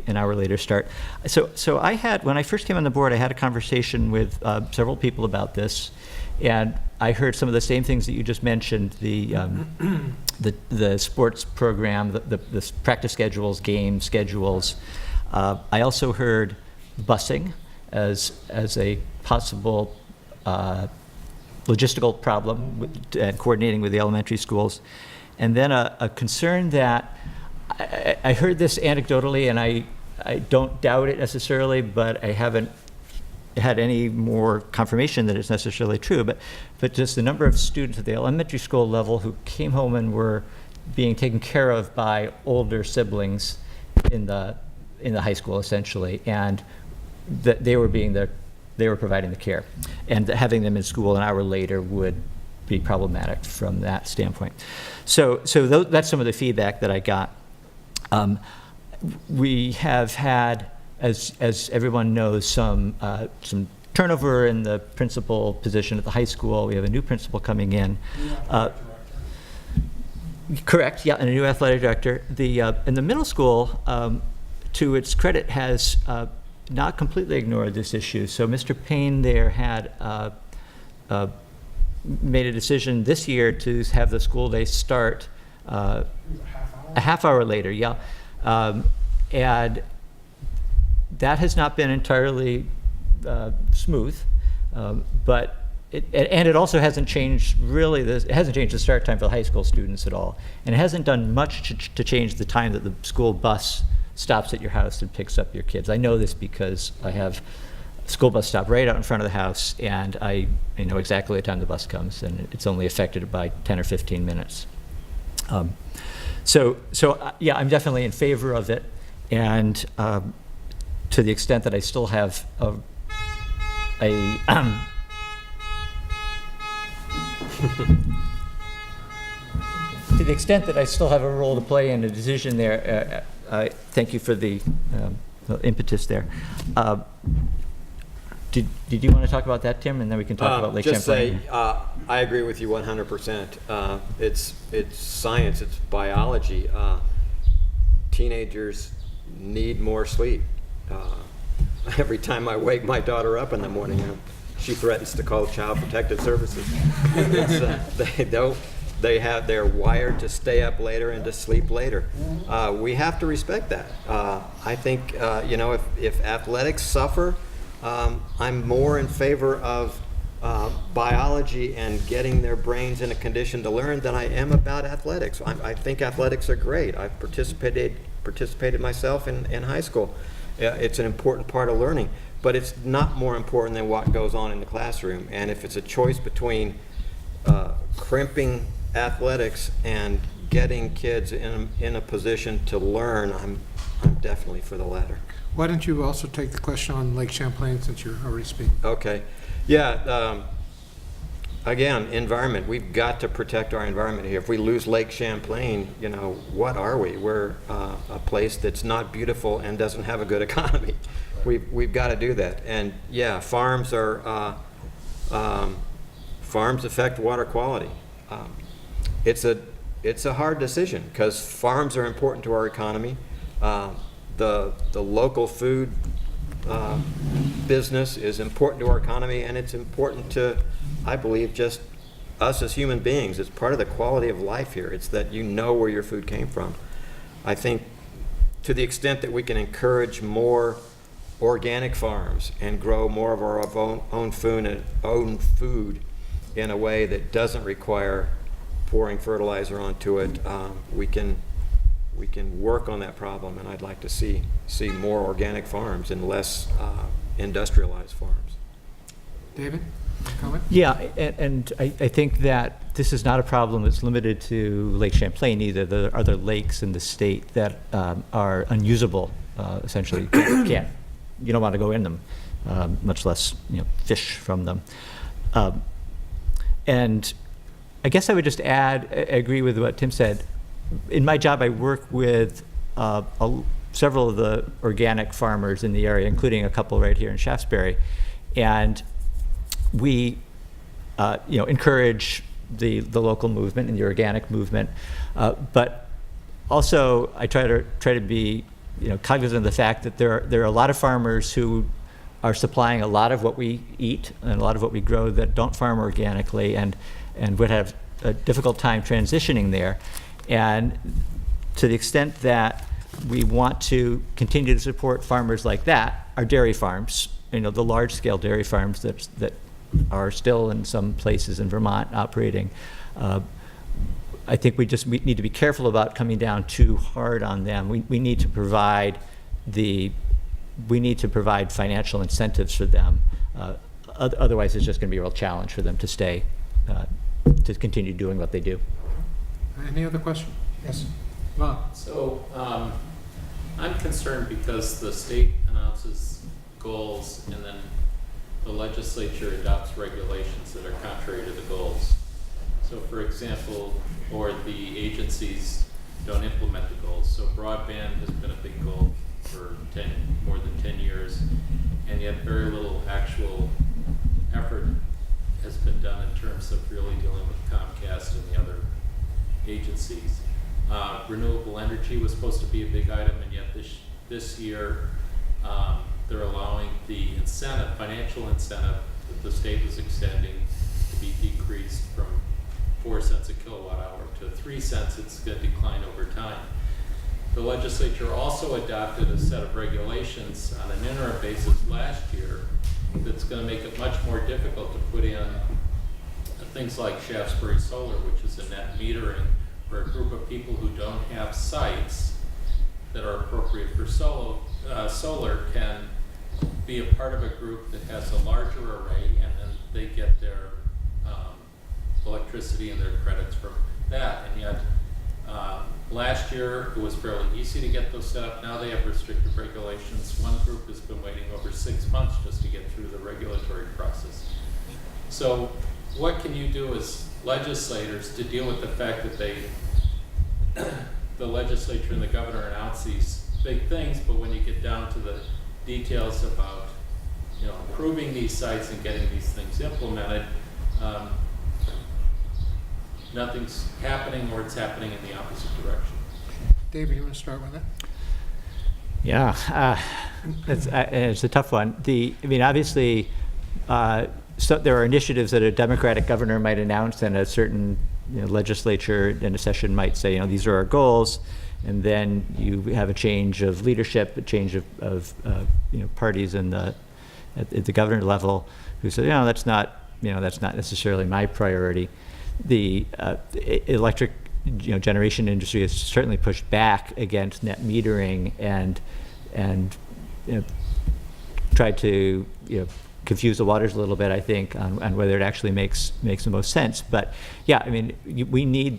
an hour later start. So I had, when I first came on the board, I had a conversation with several people about this, and I heard some of the same things that you just mentioned: the sports program, the practice schedules, game schedules. I also heard busing as a possible logistical problem and coordinating with the elementary schools, and then a concern that I heard this anecdotally, and I don't doubt it necessarily, but I haven't had any more confirmation that it's necessarily true, but just the number of students at the elementary school level who came home and were being taken care of by older siblings in the high school, essentially, and that they were providing the care, and that having them in school an hour later would be problematic from that standpoint. So that's some of the feedback that I got. We have had, as everyone knows, some turnover in the principal position at the high school. We have a new principal coming in. Correct, yeah, and a new athletic director. In the middle school, to its credit, has not completely ignored this issue. So Mr. Payne there had made a decision this year to have the school day start a half hour later, yeah. And that has not been entirely smooth, but it also hasn't changed it hasn't changed the start time for the high school students at all. And it hasn't done much to change the time that the school bus stops at your house and picks up your kids. I know this because I have a school bus stop right out in front of the house, and I know exactly the time the bus comes, and it's only affected by 10 or 15 minutes. Yeah, I'm definitely in favor of it, and to the extent that I still have to the extent that I still have a role to play in a decision there, thank you for the impetus there. Did you want to talk about that, Tim, and then we can talk about Lake Champlain? Just say, I agree with you 100%. It's science, it's biology. Teenagers need more sleep. Every time I wake my daughter up in the morning, she threatens to call Child Protective Services. They're wired to stay up later and to sleep later. We have to respect that. I think if athletics suffer, I'm more in favor of biology and getting their brains in a condition to learn than I am about athletics. I think athletics are great. I've participated participated myself in high school. It's an important part of learning, but it's not more important than what goes on in the classroom. And if it's a choice between crimping athletics and getting kids in a position to learn, I'm definitely for the latter. Why don't you also take the question on Lake Champlain since you're already speaking? Okay. Yeah. Again, environment. We've got to protect our environment here. If we lose Lake Champlain, what are we? We're a place that's not beautiful and doesn't have a good economy. We've got to do that. And yeah, farms affect water quality. It's a hard decision because farms are important to our economy. The local food business is important to our economy, and it's important to, I believe, just us as human beings. It's part of the quality of life here. It's that you know where your food came from. I think to the extent that we can encourage more organic farms and grow more of our own food in a way that doesn't require pouring fertilizer onto it, we can work on that problem, and I'd like to see more organic farms and less industrialized farms. David, comment? Yeah, and I think that this is not a problem that's limited to Lake Champlain either. There are other lakes in the state that are unusable, essentially. You don't want to go in them, much less fish from them. And I guess I would just add, I agree with what Tim said. In my job, I work with several of the organic farmers in the area, including a couple right here in Shaftsbury, and we, encourage the local movement and the organic movement, but also I try to be, cognizant of the fact that there are a lot of farmers who are supplying a lot of what we eat and a lot of what we grow that don't farm organically and would have a difficult time transitioning there. And to the extent that we want to continue to support farmers like that, our dairy farms, the large-scale dairy farms that are still in some places in Vermont operating, I think we need to be careful about coming down too hard on them. We need to provide financial incentives for them. Otherwise, it's just going to be a real challenge for them to stay, to continue doing what they do. Any other question? Yes. Ron? So I'm concerned because the state announces goals and then the legislature adopts regulations that are contrary to the goals. So for example, or the agencies don't implement the goals. So broadband has been a big goal for more than 10 years, and yet very little actual effort has been done in terms of really dealing with Comcast and the other agencies. Renewable energy was supposed to be a big item, and yet this year they're allowing the financial incentive that the state was extending to be decreased from 4 cents a kilowatt hour to 3 cents. It's going to decline over time. The legislature also adopted a set of regulations on an interim basis last year that's going to make it much more difficult to put in things like Shaftsbury Solar, which is a net metering for a group of people who don't have sites that are appropriate for solar can be a part of a group that has a larger array, and then they get their electricity and their credits from that. And yet last year it was fairly easy to get those set up. Now they have restrictive regulations. One group has been waiting over 6 months just to get through the regulatory process. So what can you do as legislators to deal with the fact that the legislature and the governor announce these big things, but when you get down to the details about improving these sites and getting these things implemented, nothing's happening, or it's happening in the opposite direction? David, you want to start with that? Yeah, it's a tough one. Obviously, so there are initiatives that a Democratic governor might announce, and a certain legislature in a session might say, these are our goals, and then you have a change of leadership, a change of parties at the governor level who say, that's not necessarily my priority. The electric generation industry has certainly pushed back against net metering and tried to confuse the waters a little bit, I think, on whether it actually makes the most sense. But yeah, I mean, we need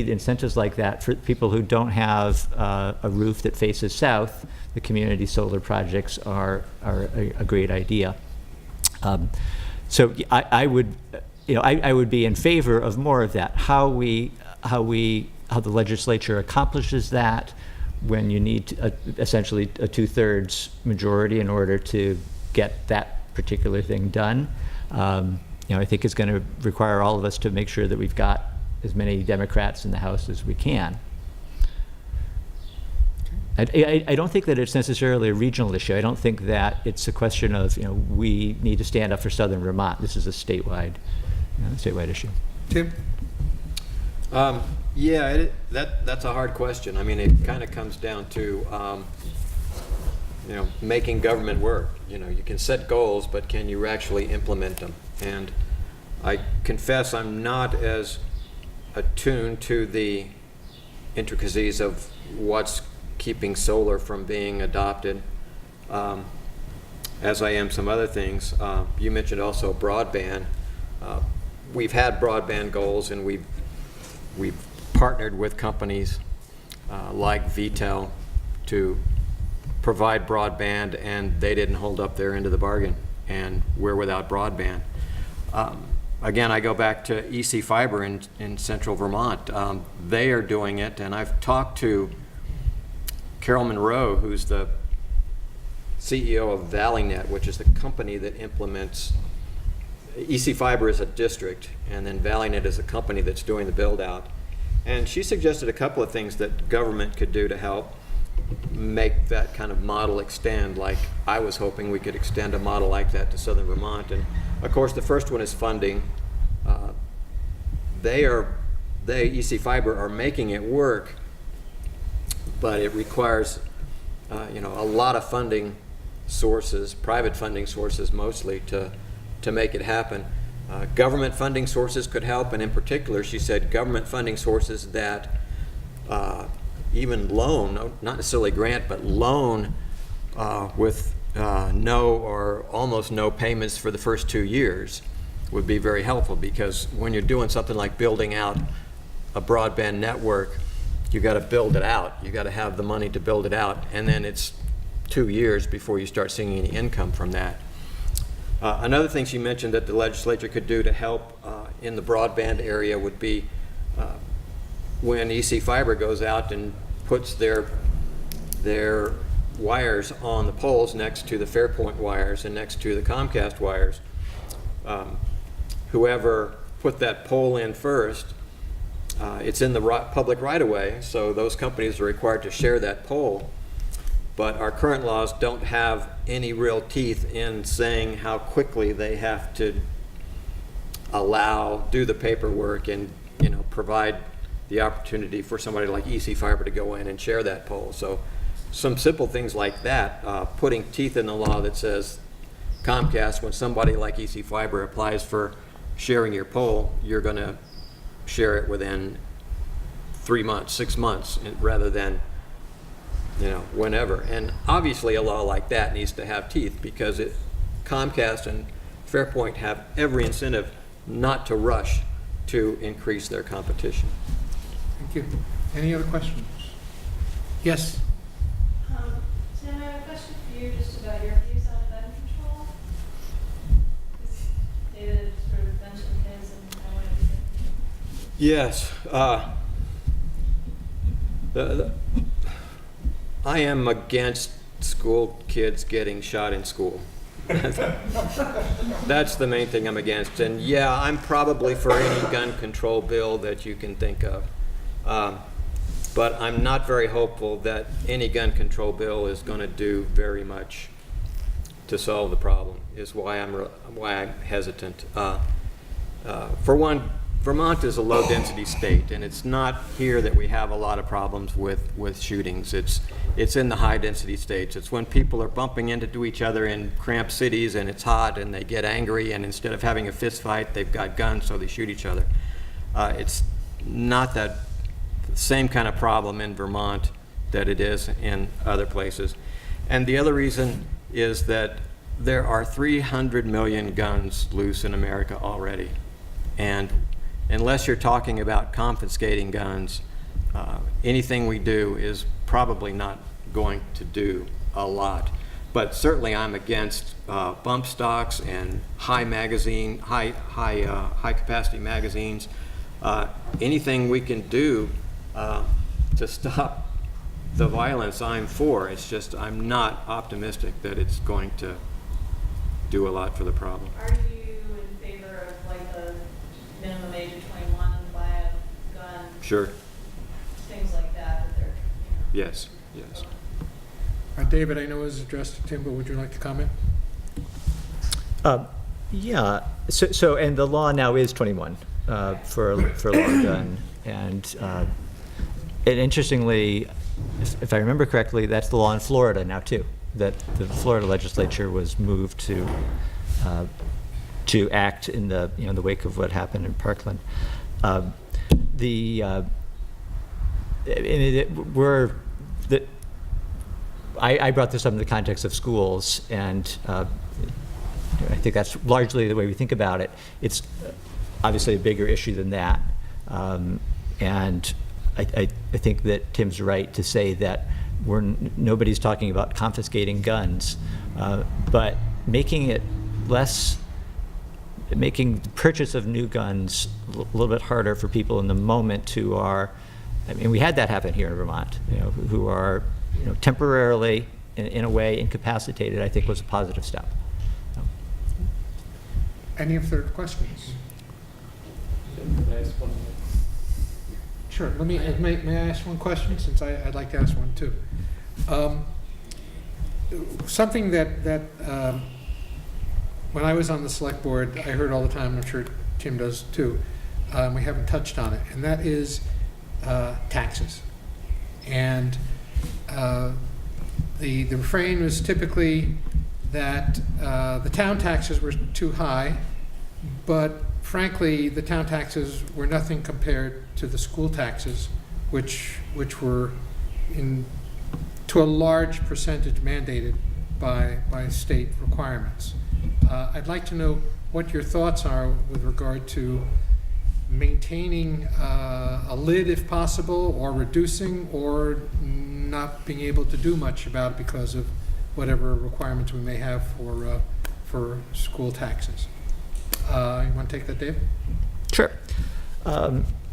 incentives like that for people who don't have a roof that faces south. The community solar projects are a great idea. So I would be in favor of more of that. How the legislature accomplishes that when you need essentially a 2/3 majority in order to get that particular thing done, I think it's going to require all of us to make sure that we've got as many Democrats in the House as we can. I don't think that it's necessarily a regional issue. I don't think that it's a question of, we need to stand up for Southern Vermont. This is a statewide issue. Tim? Yeah, that's a hard question. I mean, it kind of comes down to, making government work. You can set goals, but can you actually implement them? And I confess I'm not as attuned to the intricacies of what's keeping solar from being adopted as I am some other things. You mentioned also broadband. We've had broadband goals, and we've partnered with companies like VTEL to provide broadband, and they didn't hold up their end of the bargain, and we're without broadband. Again, I go back to EC Fiber in central Vermont. They are doing it, and I've talked to Carol Monroe, who's the CEO of ValleyNet, which is the company that implements. EC Fiber is a district, and then ValleyNet is a company that's doing the build out. And she suggested a couple of things that government could do to help make that kind of model extend, like I was hoping we could extend a model like that to southern Vermont. And of course, the first one is funding. EC Fiber are making it work, but it requires a lot of funding sources, private funding sources mostly, to make it happen. Government funding sources could help, and in particular, she said government funding sources that even loan, not necessarily grant, but loan with no or almost no payments for the first 2 years would be very helpful, because when you're doing something like building out a broadband network, you got to build it out. You got to have the money to build it out, and then it's 2 years before you start seeing any income from that. Another thing she mentioned that the legislature could do to help in the broadband area would be when EC Fiber goes out and puts their wires on the poles next to the Fairpoint wires and next to the Comcast wires. Whoever put that pole in first, it's in the public right-of-way, so those companies are required to share that pole. But our current laws don't have any real teeth in saying how quickly they have to do the paperwork and provide the opportunity for somebody like EC Fiber to go in and share that pole. So some simple things like that, putting teeth in the law that says Comcast, when somebody like EC Fiber applies for sharing your pole, you're going to share it within 3 months, 6 months, rather than whenever. And obviously a law like that needs to have teeth, because Comcast and Fairpoint have every incentive not to rush to increase their competition. Thank you. Any other questions? Yes? Tim, I have a question for you just about your views on gun control. David sort of mentioned his, and I wanted to get. Yes. I am against school kids getting shot in school. That's the main thing I'm against. And yeah, I'm probably for any gun control bill that you can think of. But I'm not very hopeful that any gun control bill is going to do very much to solve the problem, is why I'm hesitant. For one, Vermont is a low-density state, and it's not here that we have a lot of problems with shootings. It's in the high-density states. It's when people are bumping into each other in cramped cities and it's hot and they get angry, and instead of having a fist fight, they've got guns, so they shoot each other. It's not that same kind of problem in Vermont that it is in other places. And the other reason is that there are 300 million guns loose in America already. And unless you're talking about confiscating guns, anything we do is probably not going to do a lot. But certainly I'm against bump stocks and high capacity magazines. Anything we can do to stop the violence, I'm for. It's just I'm not optimistic that it's going to do a lot for the problem. Are you in favor of like the minimum age of 21 and buy a gun? Sure. Things like that, that they're, you know. Yes. Yes. David, I know it was addressed to Tim, but would you like to comment? Yeah, so, and the law now is 21 for a long gun. And interestingly, if I remember correctly, that's the law in Florida now too, that the Florida legislature was moved to act in the, you know, the wake of what happened in Parkland. I brought this up in the context of schools, and I think that's largely the way we think about it. It's obviously a bigger issue than that. And I think that Tim's right to say that nobody's talking about confiscating guns, but making the purchase of new guns a little bit harder for people in the moment who are, I mean, we had that happen here in Vermont, you know, who are, you know, temporarily, in a way, incapacitated, I think was a positive step. Any further questions? Can I ask one more? Sure. May I ask one question, since I'd like to ask one too? Something that when I was on the select board, I heard all the time, I'm sure Tim does too, we haven't touched on it, and that is taxes. And the refrain was typically that the town taxes were too high, but frankly, the town taxes were nothing compared to the school taxes, which were to a large percentage mandated by state requirements. I'd like to know what your thoughts are with regard to maintaining a lid if possible, or reducing, or not being able to do much about it because of whatever requirements we may have for school taxes. You want to take that, Dave? Sure.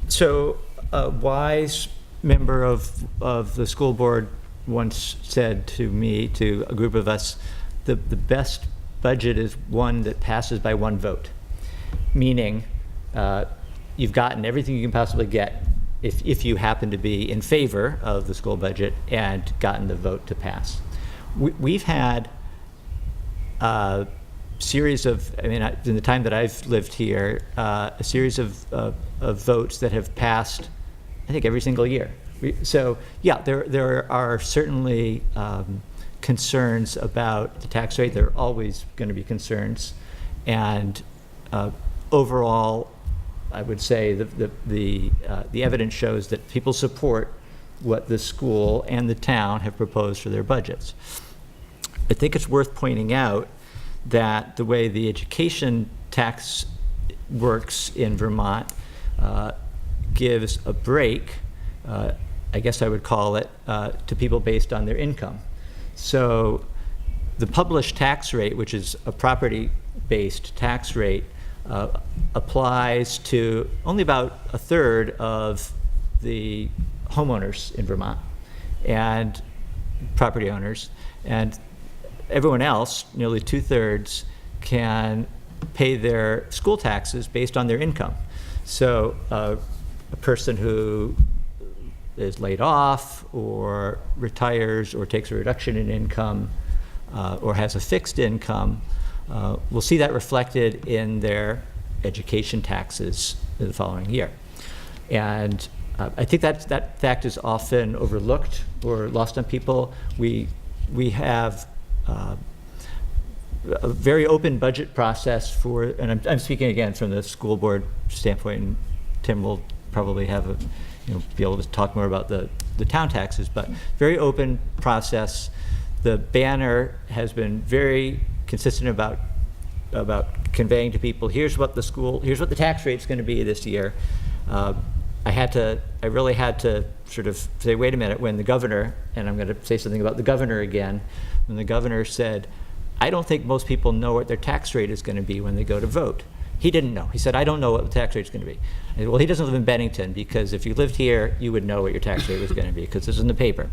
So a wise member of the school board once said to me, to a group of us, the best budget is one that passes by one vote, meaning you've gotten everything you can possibly get if you happen to be in favor of the school budget and gotten the vote to pass. We've had a series of, I mean, in the time that I've lived here, a series of votes that have passed, I think, every single year. So yeah, there are certainly concerns about the tax rate. There are always going to be concerns, and overall, I would say the evidence shows that people support what the school and the town have proposed for their budgets. I think it's worth pointing out that the way the education tax works in Vermont gives a break, I guess I would call it, to people based on their income. So the published tax rate, which is a property-based tax rate, applies to only about a third of the homeowners in Vermont and property owners, and everyone else, nearly 2/3, can pay their school taxes based on their income. So a person who is laid off or retires or takes a reduction in income or has a fixed income will see that reflected in their education taxes in the following year. And I think that fact is often overlooked or lost on people. We have a very open budget process for, and I'm speaking again from the school board standpoint, and Tim will probably have be able to talk more about the town taxes, but very open process. The banner has been very consistent about conveying to people, here's what the tax rate's going to be this year. I really had to sort of say, wait a minute, when the governor, and I'm going to say something about the governor again, when the governor said, I don't think most people know what their tax rate is going to be when they go to vote. He didn't know. He said, I don't know what the tax rate's going to be. I said, well, he doesn't live in Bennington, because if you lived here, you would know what your tax rate was going to be, because it's in the paper.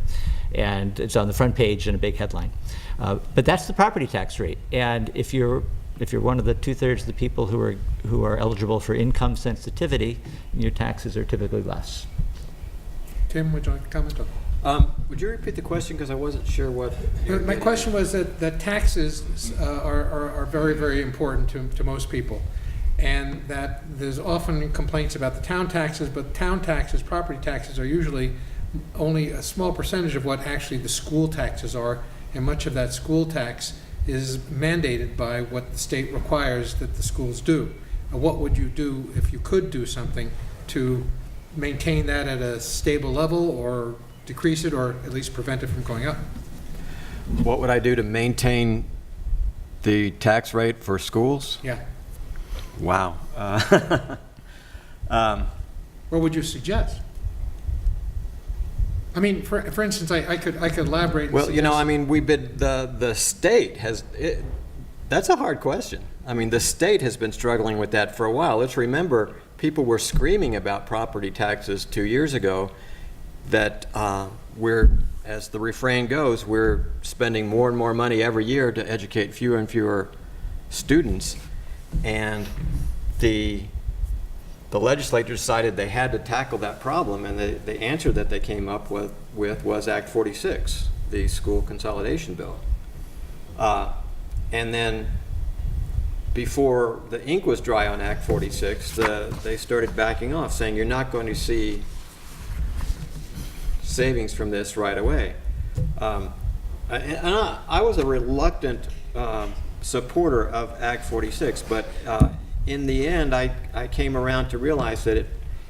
And it's on the front page in a big headline. But that's the property tax rate. And if you're one of the 2/3 of the people who are eligible for income sensitivity, your taxes are typically less. Tim, would you like to comment on that? Would you repeat the question, because I wasn't sure what? My question was that taxes are very, very important to most people, and that there's often complaints about the town taxes, but town taxes, property taxes, are usually only a small percentage of what actually the school taxes are, and much of that school tax is mandated by what the state requires that the schools do. What would you do if you could do something to maintain that at a stable level, or decrease it, or at least prevent it from going up? What would I do to maintain the tax rate for schools? Yeah. Wow. What would you suggest? I mean, for instance, I could elaborate. And Well, suggest- I mean, we've been, the state has, that's a hard question. I mean, the state has been struggling with that for a while. Let's remember, people were screaming about property taxes 2 years ago, that as the refrain goes, we're spending more and more money every year to educate fewer and fewer students. And the legislature decided they had to tackle that problem, and the answer that they came up with was Act 46, the school consolidation bill. And then before the ink was dry on Act 46, they started backing off, saying you're not going to see savings from this right away. And I was a reluctant supporter of Act 46, but in the end, I came around to realize that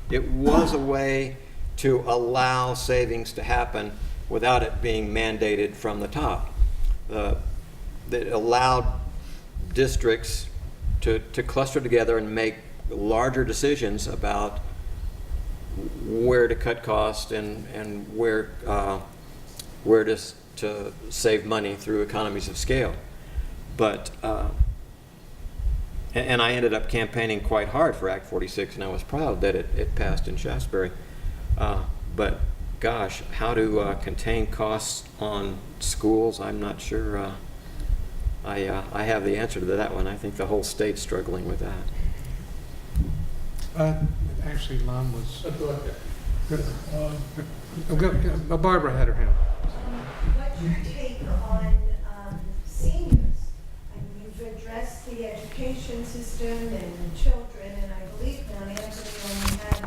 it was a way to allow savings to happen without it being mandated from the top. That allowed districts to cluster together and make larger decisions about where to cut costs and where to save money through economies of scale. But and I ended up campaigning quite hard for Act 46, and I was proud that it passed in Shaftsbury. But gosh, how to contain costs on schools, I'm not sure I have the answer to that one. I think the whole state's struggling with that. Actually, Lon was. Barbara had her hand. What's your take on seniors? I mean, you've addressed the education system and children, and I believe Mount Anthony only had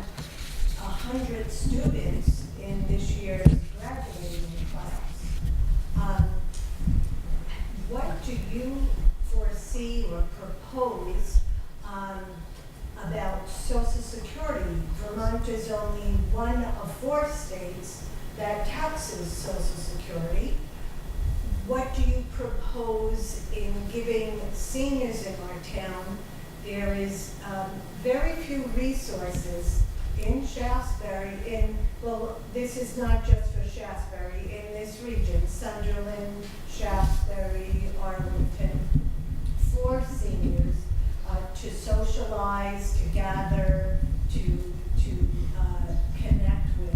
100 students in this year's graduating class. What do you foresee or propose about Social Security? Vermont is only one of 4 states that taxes Social Security. What do you propose in giving seniors in our town? There is very few resources in Shaftsbury, well, this is not just for Shaftsbury, in this region, Sunderland, Shaftsbury, Arlington, for seniors to socialize, to gather, to connect with.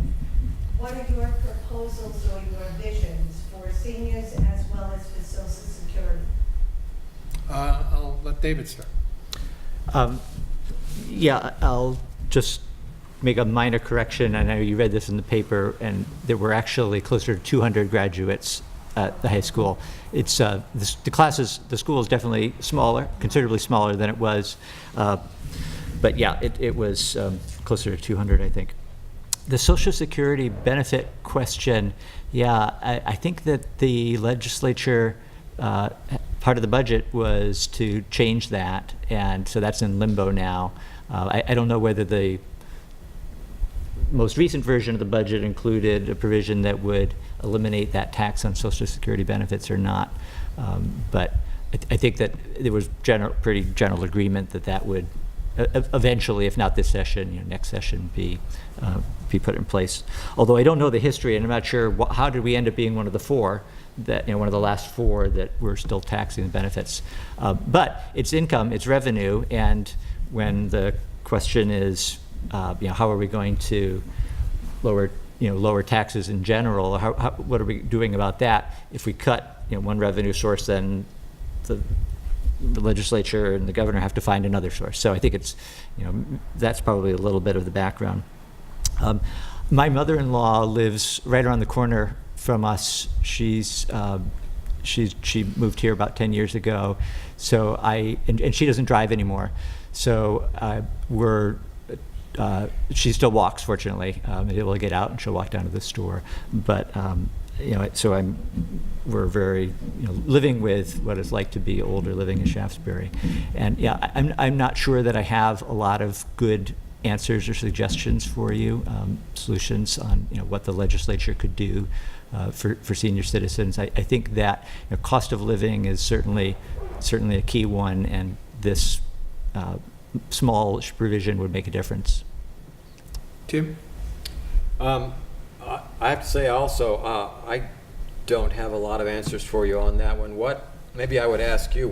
What are your proposals or your visions for seniors as well as for Social Security? I'll let David start. Yeah, I'll just make a minor correction. I know you read this in the paper, and there were actually closer to 200 graduates at the high school. It's the school is definitely smaller, considerably smaller than it was, but yeah, it was closer to 200, I think. The Social Security benefit question, yeah, I think that the legislature, part of the budget was to change that, and so that's in limbo now. I don't know whether the most recent version of the budget included a provision that would eliminate that tax on Social Security benefits or not. But I think that there was pretty general agreement that that would eventually, if not this session, next session, be put in place. Although I don't know the history, and I'm not sure how did we end up being one of the four that, one of the last four that we're still taxing the benefits. But it's income, it's revenue, and when the question is, how are we going to lower taxes in general? What are we doing about that? If we cut, one revenue source, then the legislature and the governor have to find another source. So I think it's, that's probably a little bit of the background. My mother-in-law lives right around the corner from us. She moved here about 10 years ago. So and she doesn't drive anymore. So she still walks, fortunately, able to get out, and she'll walk down to the store. But so we're very, living with what it's like to be older, living in Shaftsbury. And I'm not sure that I have a lot of good answers or suggestions for you, solutions on, what the legislature could do for senior citizens. I think that cost of living is certainly a key one, and this small provision would make a difference. Tim? I have to say also, I don't have a lot of answers for you on that one. Maybe I would ask you,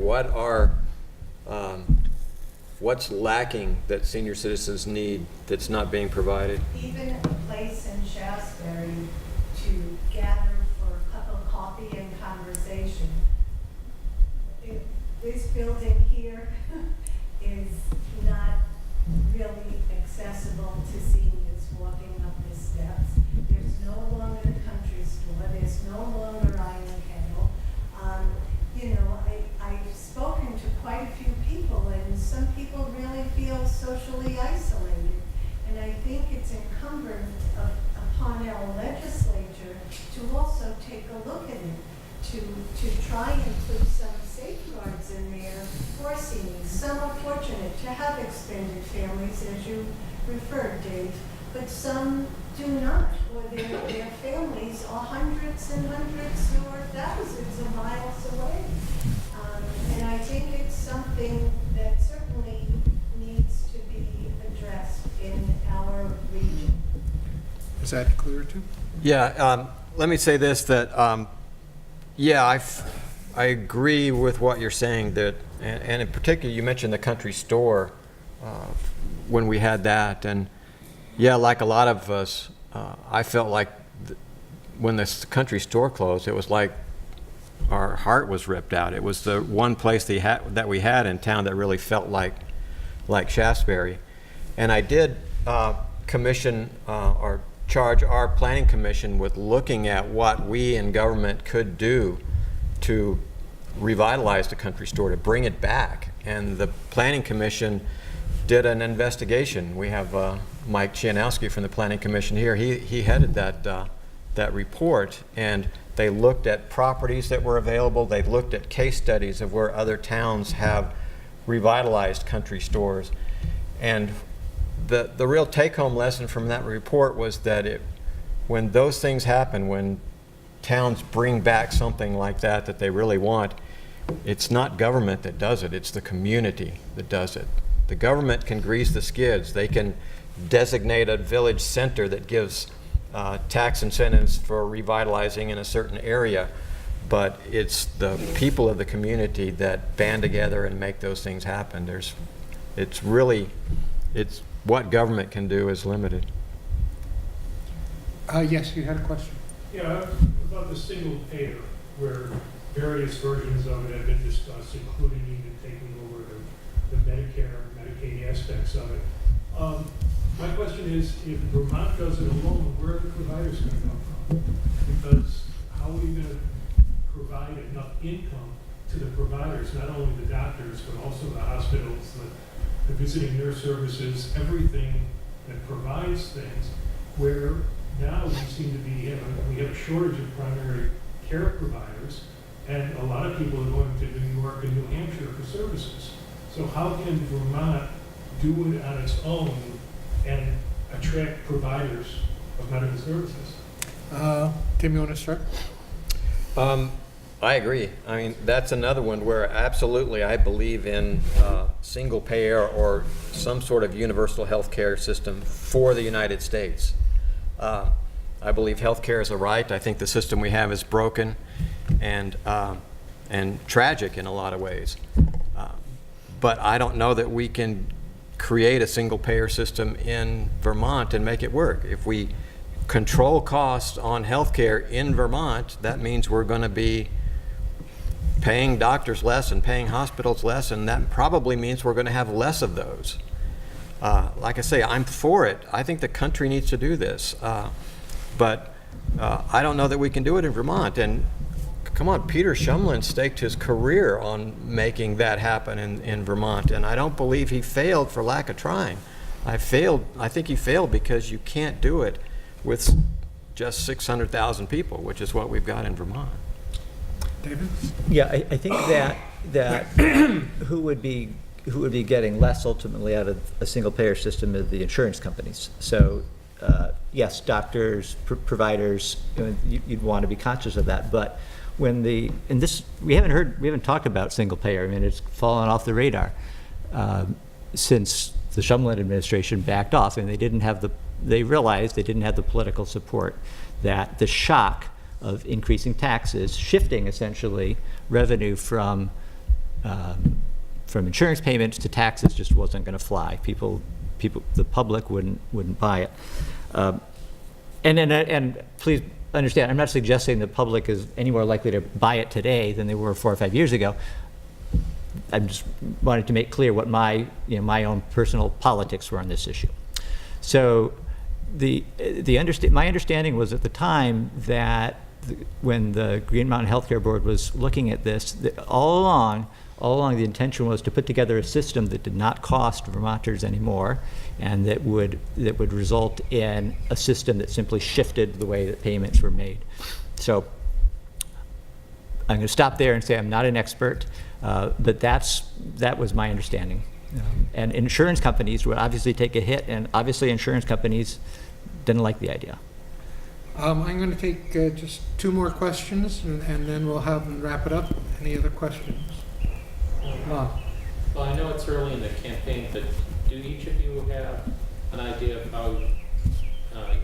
what's lacking that senior citizens need that's not being provided? Even a place in Shaftsbury to gather for a cup of coffee and conversation. This building here is not really accessible to seniors walking up the steps. There's no longer the country store. There's no longer Iron Kettle. I've spoken to quite a few people, and some people really feel socially isolated. And I think it's incumbent upon our legislature to also take a look at it, to try and put some safeguards in there for seniors. Some are fortunate to have extended families, as you referred, Dave, but some do not, or their families are hundreds and hundreds or thousands of miles away. And I think it's something that certainly needs to be addressed in our region. Is that clear too? Yeah, let me say this, that, I agree with what you're saying, that, and in particular, you mentioned the country store when we had that, and like a lot of us, I felt like when this country store closed, it was like our heart was ripped out. It was the one place that we had in town that really felt like Shaftsbury. And I did commission or charge our planning commission with looking at what we in government could do to revitalize the country store, to bring it back. And the planning commission did an investigation. We have Mike Chianowski from the planning commission here. He headed that report, and they looked at properties that were available. They looked at case studies of where other towns have revitalized country stores. And the real take-home lesson from that report was that when those things happen, when towns bring back something like that they really want, it's not government that does it, it's the community that does it. The government can grease the skids. They can designate a village center that gives tax incentives for revitalizing in a certain area, but it's the people of the community that band together and make those things happen. It's what government can do is limited. Yes, you had a question. Yeah, about the single payer, where various versions of it have been discussed, including even taking over the Medicare, Medicaid aspects of it. My question is, if Vermont does it alone, where are the providers going to come from? Because how are we going to provide enough income to the providers, not only the doctors, but also the hospitals, the visiting nurse services, everything that provides things, where now we seem to be, we have a shortage of primary care providers, and a lot of people are going to New York and New Hampshire for services. So how can Vermont do it on its own and attract providers of medical services. Tim, you want to start? I agree. I mean, that's another one where absolutely I believe in single payer or some sort of universal health care system for the United States. I believe health care is a right. I think the system we have is broken and tragic in a lot of ways. But I don't know that we can create a single payer system in Vermont and make it work. If we control costs on health care in Vermont, that means we're going to be paying doctors less and paying hospitals less, and that probably means we're going to have less of those. Like I say, I'm for it. I think the country needs to do this. But I don't know that we can do it in Vermont. And come on, Peter Shumlin staked his career on making that happen in Vermont, and I don't believe he failed for lack of trying. I think he failed because you can't do it with just 600,000 people, which is what we've got in Vermont. David? Yeah, I think that who would be getting less ultimately out of a single payer system are the insurance companies. So yes, doctors, providers, you'd want to be conscious of that. But when we haven't talked about single payer. I mean, it's fallen off the radar since the Shumlin administration backed off, and they realized they didn't have the political support, that the shock of increasing taxes, shifting essentially revenue from insurance payments to taxes, just wasn't going to fly. The public wouldn't buy it. And please understand, I'm not suggesting the public is any more likely to buy it today than they were 4 or 5 years ago. I'm just wanted to make clear what my own personal politics were on this issue. So my understanding was at the time that when the Green Mountain Healthcare Board was looking at this, that all along the intention was to put together a system that did not cost Vermonters anymore, and that would result in a system that simply shifted the way that payments were made. So I'm going to stop there and say I'm not an expert, but that was my understanding. And insurance companies would obviously take a hit, and obviously insurance companies didn't like the idea. I'm going to take just 2 more questions, and then we'll wrap it up. Any other questions? Well, I know it's early in the campaign, but do each of you have an idea of how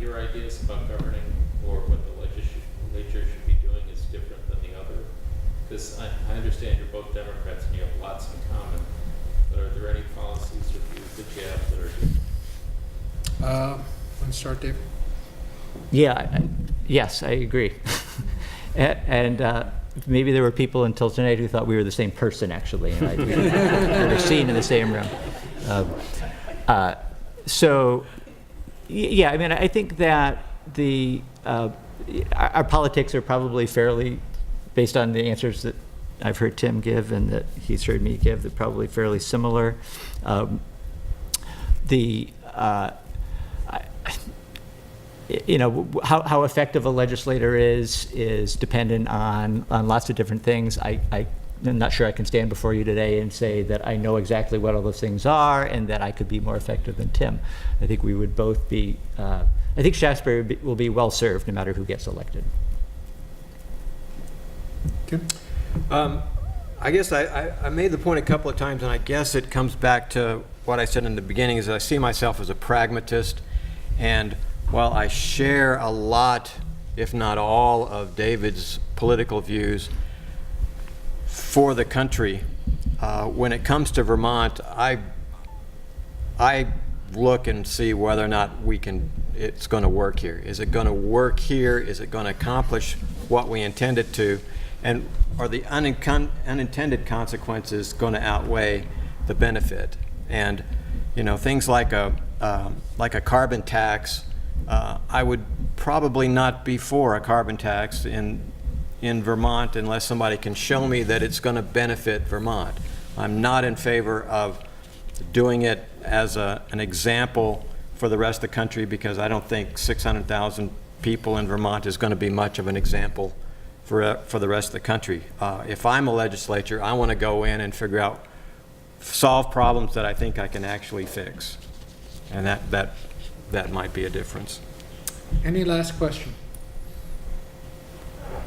your ideas about governing or what the legislature should be doing is different than the other? Because I understand you're both Democrats and you have lots in common, but are there any policies or views that you have that are different? Let's start, Dave. Yeah, yes, I agree. and maybe there were people until tonight who thought we were the same person, actually, and we were seen in the same room. So, yeah, I mean, I think that our politics are probably fairly, based on the answers that I've heard Tim give and that he's heard me give, they're probably fairly similar. How effective a legislator is dependent on lots of different things. I'm not sure I can stand before you today and say that I know exactly what all those things are and that I could be more effective than Tim. I think we would both be, I think Shaftsbury will be well served no matter who gets elected. Tim? I guess I made the point a couple of times, and I guess it comes back to what I said in the beginning, is I see myself as a pragmatist, and while I share a lot, if not all, of David's political views for the country, when it comes to Vermont, I look and see whether or not it's going to work here. Is it going to work here? Is it going to accomplish what we intend it to? And are the unintended consequences going to outweigh the benefit? And things like a carbon tax. I would probably not be for a carbon tax in Vermont unless somebody can show me that it's going to benefit Vermont. I'm not in favor of doing it as an example for the rest of the country, because I don't think 600,000 people in Vermont is going to be much of an example for the rest of the country. If I'm a legislature, I want to go in and solve problems that I think I can actually fix. And that might be a difference. Any last question?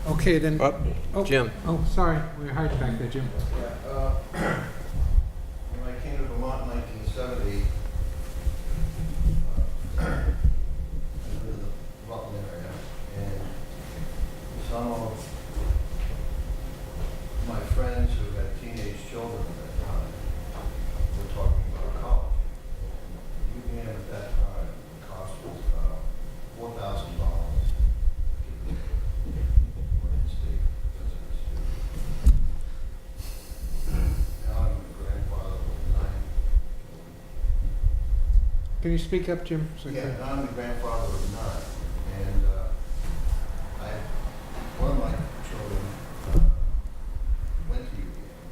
Okay, then. Oh, Jim. Oh, sorry, we were hiding back there, Jim. When I came to Vermont in 1970, I lived in the Rutland area, and some of my friends who had teenage children at that time were talking about college. UVM at that time, the cost was about $4,000 for in-state visitors. Now I'm a grandfather of 9 children. Can you speak up, Jim? So I Yeah, can- now I'm the grandfather of 9, and one of my children went to UVM,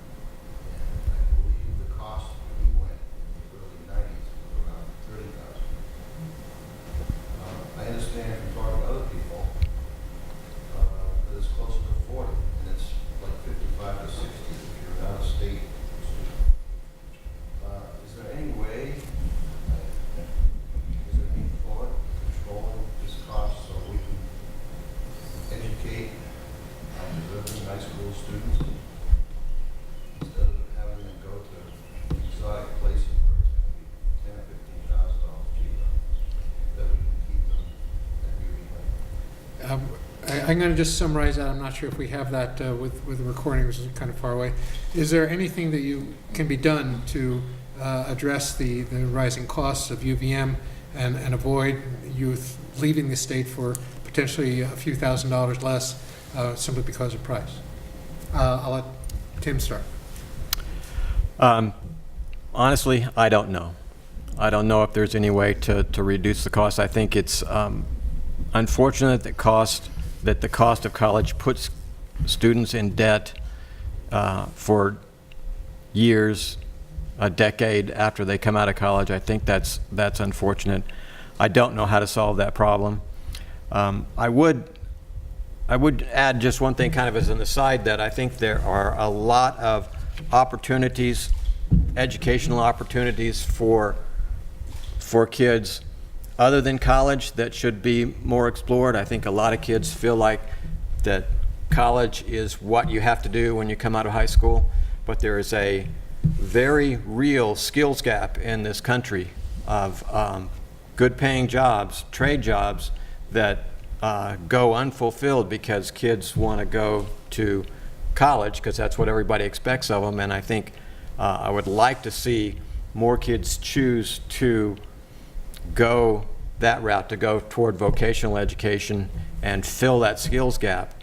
and I believe the cost when he went in the early 90s was around $30,000. I understand from talking to other people that it's closer to 40, and it's like 55 to 60 if you're not a state student. Is there any way? Is there any thought of controlling this cost so we can educate our deserving high school students instead of having them go to exotic places where it's going to be $10,000 or $15,000 cheaper, that we can keep them at UVM? I'm going to just summarize that. I'm not sure if we have that with the recording, which is kind of far away. Is there anything that can be done to address the rising costs of UVM and avoid youth leaving the state for potentially a few $1,000s less simply because of price? I'll let Tim start. Honestly, I don't know. I don't know if there's any way to reduce the cost. I think it's unfortunate that the cost of college puts students in debt for years, a decade after they come out of college. I think that's unfortunate. I don't know how to solve that problem. I would add just one thing kind of as an aside, that I think there are a lot of opportunities, educational opportunities for kids other than college that should be more explored. I think a lot of kids feel like that college is what you have to do when you come out of high school, but there is a very real skills gap in this country of good paying jobs, trade jobs that go unfulfilled because kids want to go to college because that's what everybody expects of them. And I think I would like to see more kids choose to go that route, to go toward vocational education and fill that skills gap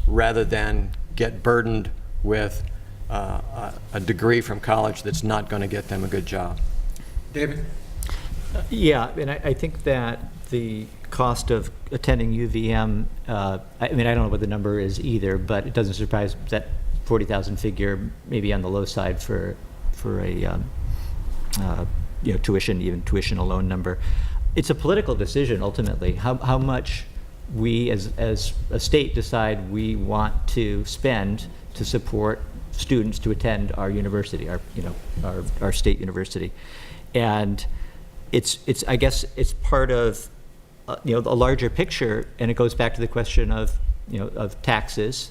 rather than get burdened with a degree from college that's not going to get them a good job. David? Yeah, and I think that the cost of attending UVM, I mean, I don't know what the number is either, but it doesn't surprise that 40,000 figure maybe on the low side for a tuition, even tuition alone number. It's a political decision ultimately. How much we as a state decide we want to spend to support students to attend our university, our state university, and it's I guess it's part of a larger picture, and it goes back to the question of of taxes,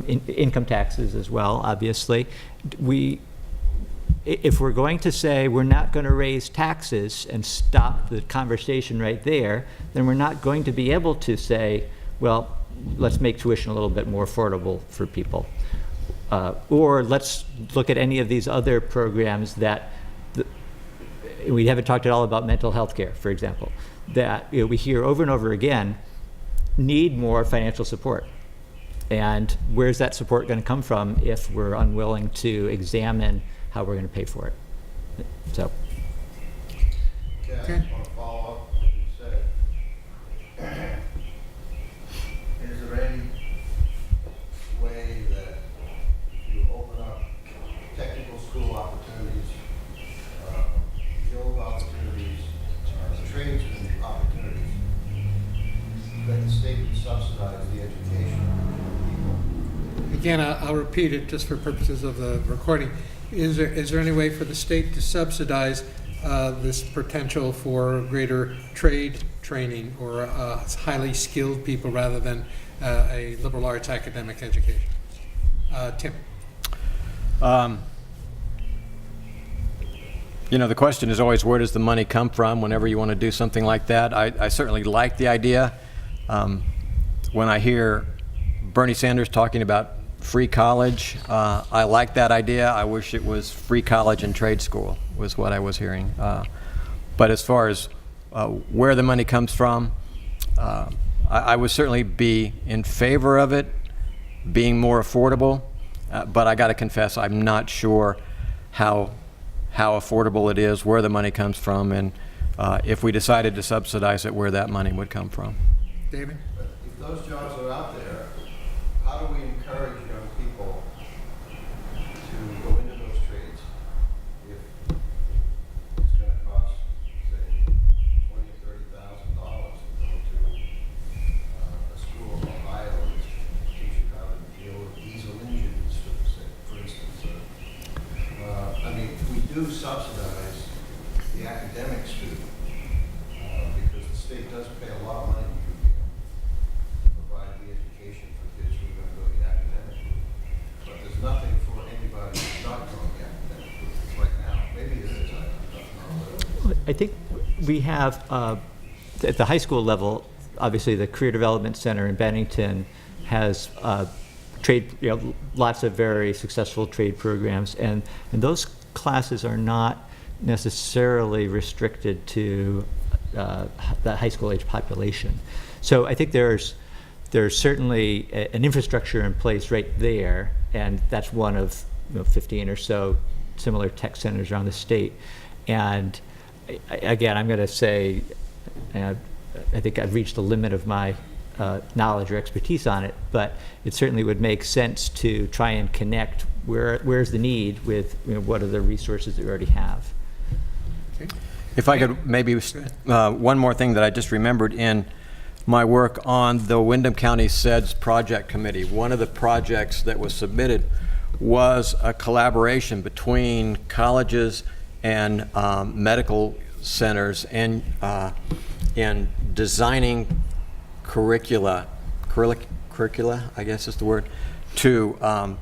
income taxes as well. Obviously, if we're going to say we're not going to raise taxes and stop the conversation right there, then we're not going to be able to say, well, let's make tuition a little bit more affordable for people. Or let's look at any of these other programs that we haven't talked at all about. Mental health care, for example, that we hear over and over again need more financial support. And where's that support going to come from if we're unwilling to examine how we're going to pay for it? So. Yeah, I just want to follow up what you said. Is there any way that if you open up technical school opportunities, guild opportunities, tradesman opportunities, that the state would subsidize the education of people? Again, I'll repeat it just for purposes of the recording. Is there any way for the state to subsidize this potential for greater trade training or highly skilled people rather than a liberal arts academic education. Tim. You know, the question is always, where does the money come from whenever you want to do something like that? I certainly like the idea. When I hear Bernie Sanders talking about free college, I like that idea. I wish it was free college and trade school, was what I was hearing. But as far as where the money comes from, I would certainly be in favor of it being more affordable, but I got to confess, I'm not sure how affordable it is, where the money comes from, and if we decided to subsidize it, where that money would come from. David? But if those jobs are out there, how do we encourage young people to go into those trades? If it's going to cost, say, $20,000 or $30,000 to go to a school in Ohio to teach you how to deal with diesel engines, for instance. I mean, we do subsidize the academic student because the state does pay a lot of money to provide the education for kids who are going to go the academic route. But there's nothing for anybody who's not going the academic route right now. Maybe there is, I don't know. I think we have, at the high school level, obviously the Career Development Center in Bennington has trade, lots of very successful trade programs, and those classes are not necessarily restricted to the high school age population. So I think there's certainly an infrastructure in place right there, and that's one of 15 or so similar tech centers around the state. And again, I'm going to say, I think I've reached the limit of my knowledge or expertise on it, but it certainly would make sense to try and connect where's the need with what are the resources that we already have. Okay. If I could maybe, one more thing that I just remembered in my work on the Windham County SEDS project committee, one of the projects that was submitted was a collaboration between colleges and medical centers and in designing curricula, I guess is the word, to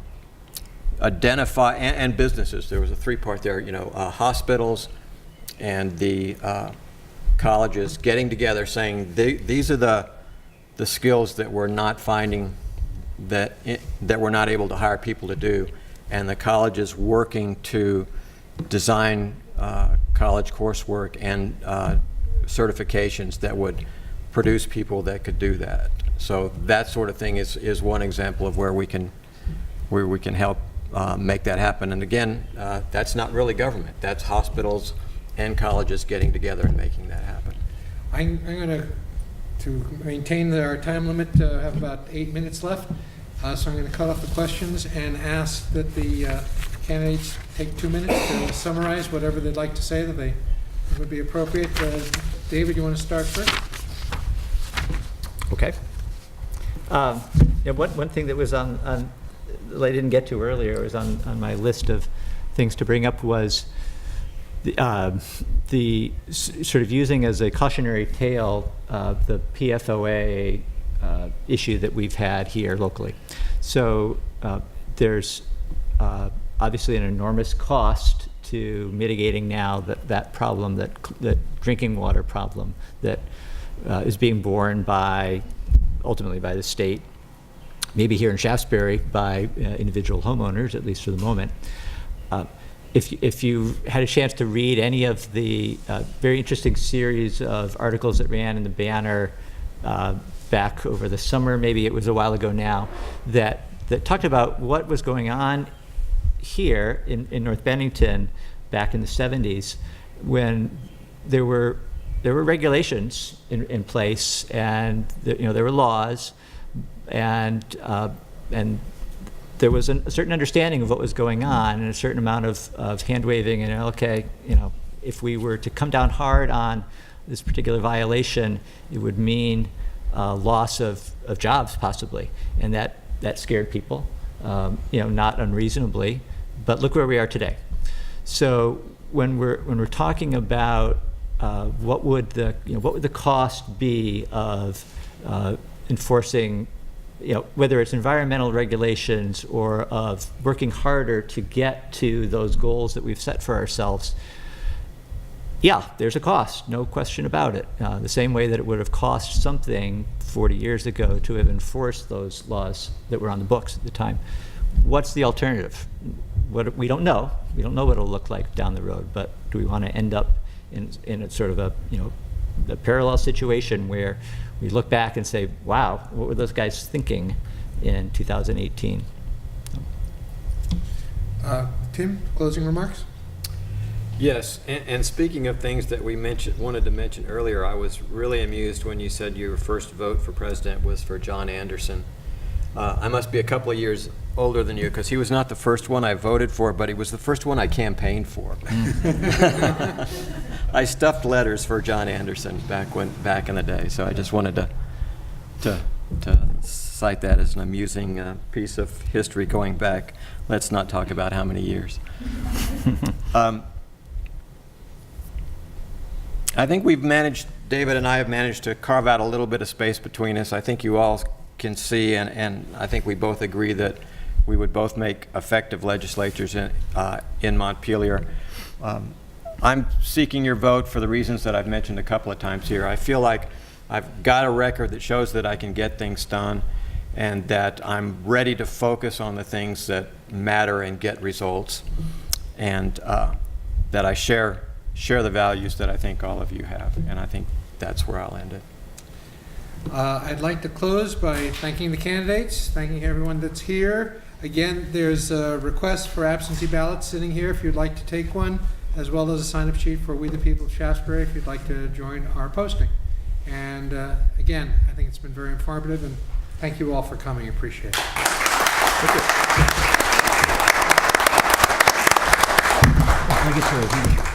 identify, and businesses. There was a three-part there, hospitals and the colleges getting together saying these are the skills that we're not finding, that we're not able to hire people to do, and the colleges working to design college coursework and certifications that would produce people that could do that. So that sort of thing is one example of where we can help make that happen. And again, that's not really government. That's hospitals and colleges getting together and making that happen. I'm going to maintain our time limit, have about 8 minutes left. So I'm going to cut off the questions and ask that the candidates take 2 minutes to summarize whatever they'd like to say that they would be appropriate. David, you want to start first? Okay. One thing that was on that I didn't get to earlier, was on my list of things to bring up, was the sort of using as a cautionary tale the PFOA issue that we've had here locally. So there's obviously an enormous cost to mitigating now that problem, that drinking water problem that is being borne ultimately by the state, maybe here in Shaftsbury by individual homeowners, at least for the moment. If you had a chance to read any of the very interesting series of articles that ran in the Banner back over the summer, maybe it was a while ago now, that talked about what was going on here in North Bennington back in the 70s, when there were regulations in place, and there were laws, and there was a certain understanding of what was going on, and a certain amount of hand waving, and okay, if we were to come down hard on this particular violation, it would mean loss of jobs possibly, and that scared people, not unreasonably. But look where we are today. So when we're talking about what would the cost be of enforcing, whether it's environmental regulations or of working harder to get to those goals that we've set for ourselves, yeah, there's a cost, no question about it. The same way that it would have cost something 40 years ago to have enforced those laws that were on the books at the time. What's the alternative? We don't know. We don't know what it'll look like down the road, but do we want to end up in a sort of a parallel situation where we look back and say, wow, what were those guys thinking in 2018? Tim, closing remarks? Yes, and speaking of things that we wanted to mention earlier, I was really amused when you said your first vote for president was for John Anderson. I must be a couple of years older than you, because he was not the first one I voted for, but he was the first one I campaigned for. I stuffed letters for John Anderson back in the day, so I just wanted to cite that as an amusing piece of history going back. Let's not talk about how many years. I think David and I have managed to carve out a little bit of space between us. I think you all can see, and I think we both agree that we would both make effective legislatures in Montpelier. I'm seeking your vote for the reasons that I've mentioned a couple of times here. I feel like I've got a record that shows that I can get things done, and that I'm ready to focus on the things that matter and get results, and that I share the values that I think all of you have, and I think that's where I'll end it. I'd like to close by thanking the candidates, thanking everyone that's here. Again, there's a request for absentee ballots sitting here if you'd like to take one, as well as a sign-up sheet for We the People of Shaftsbury if you'd like to join our posting. And again, I think it's been very informative, and thank you all for coming. Appreciate it. I get to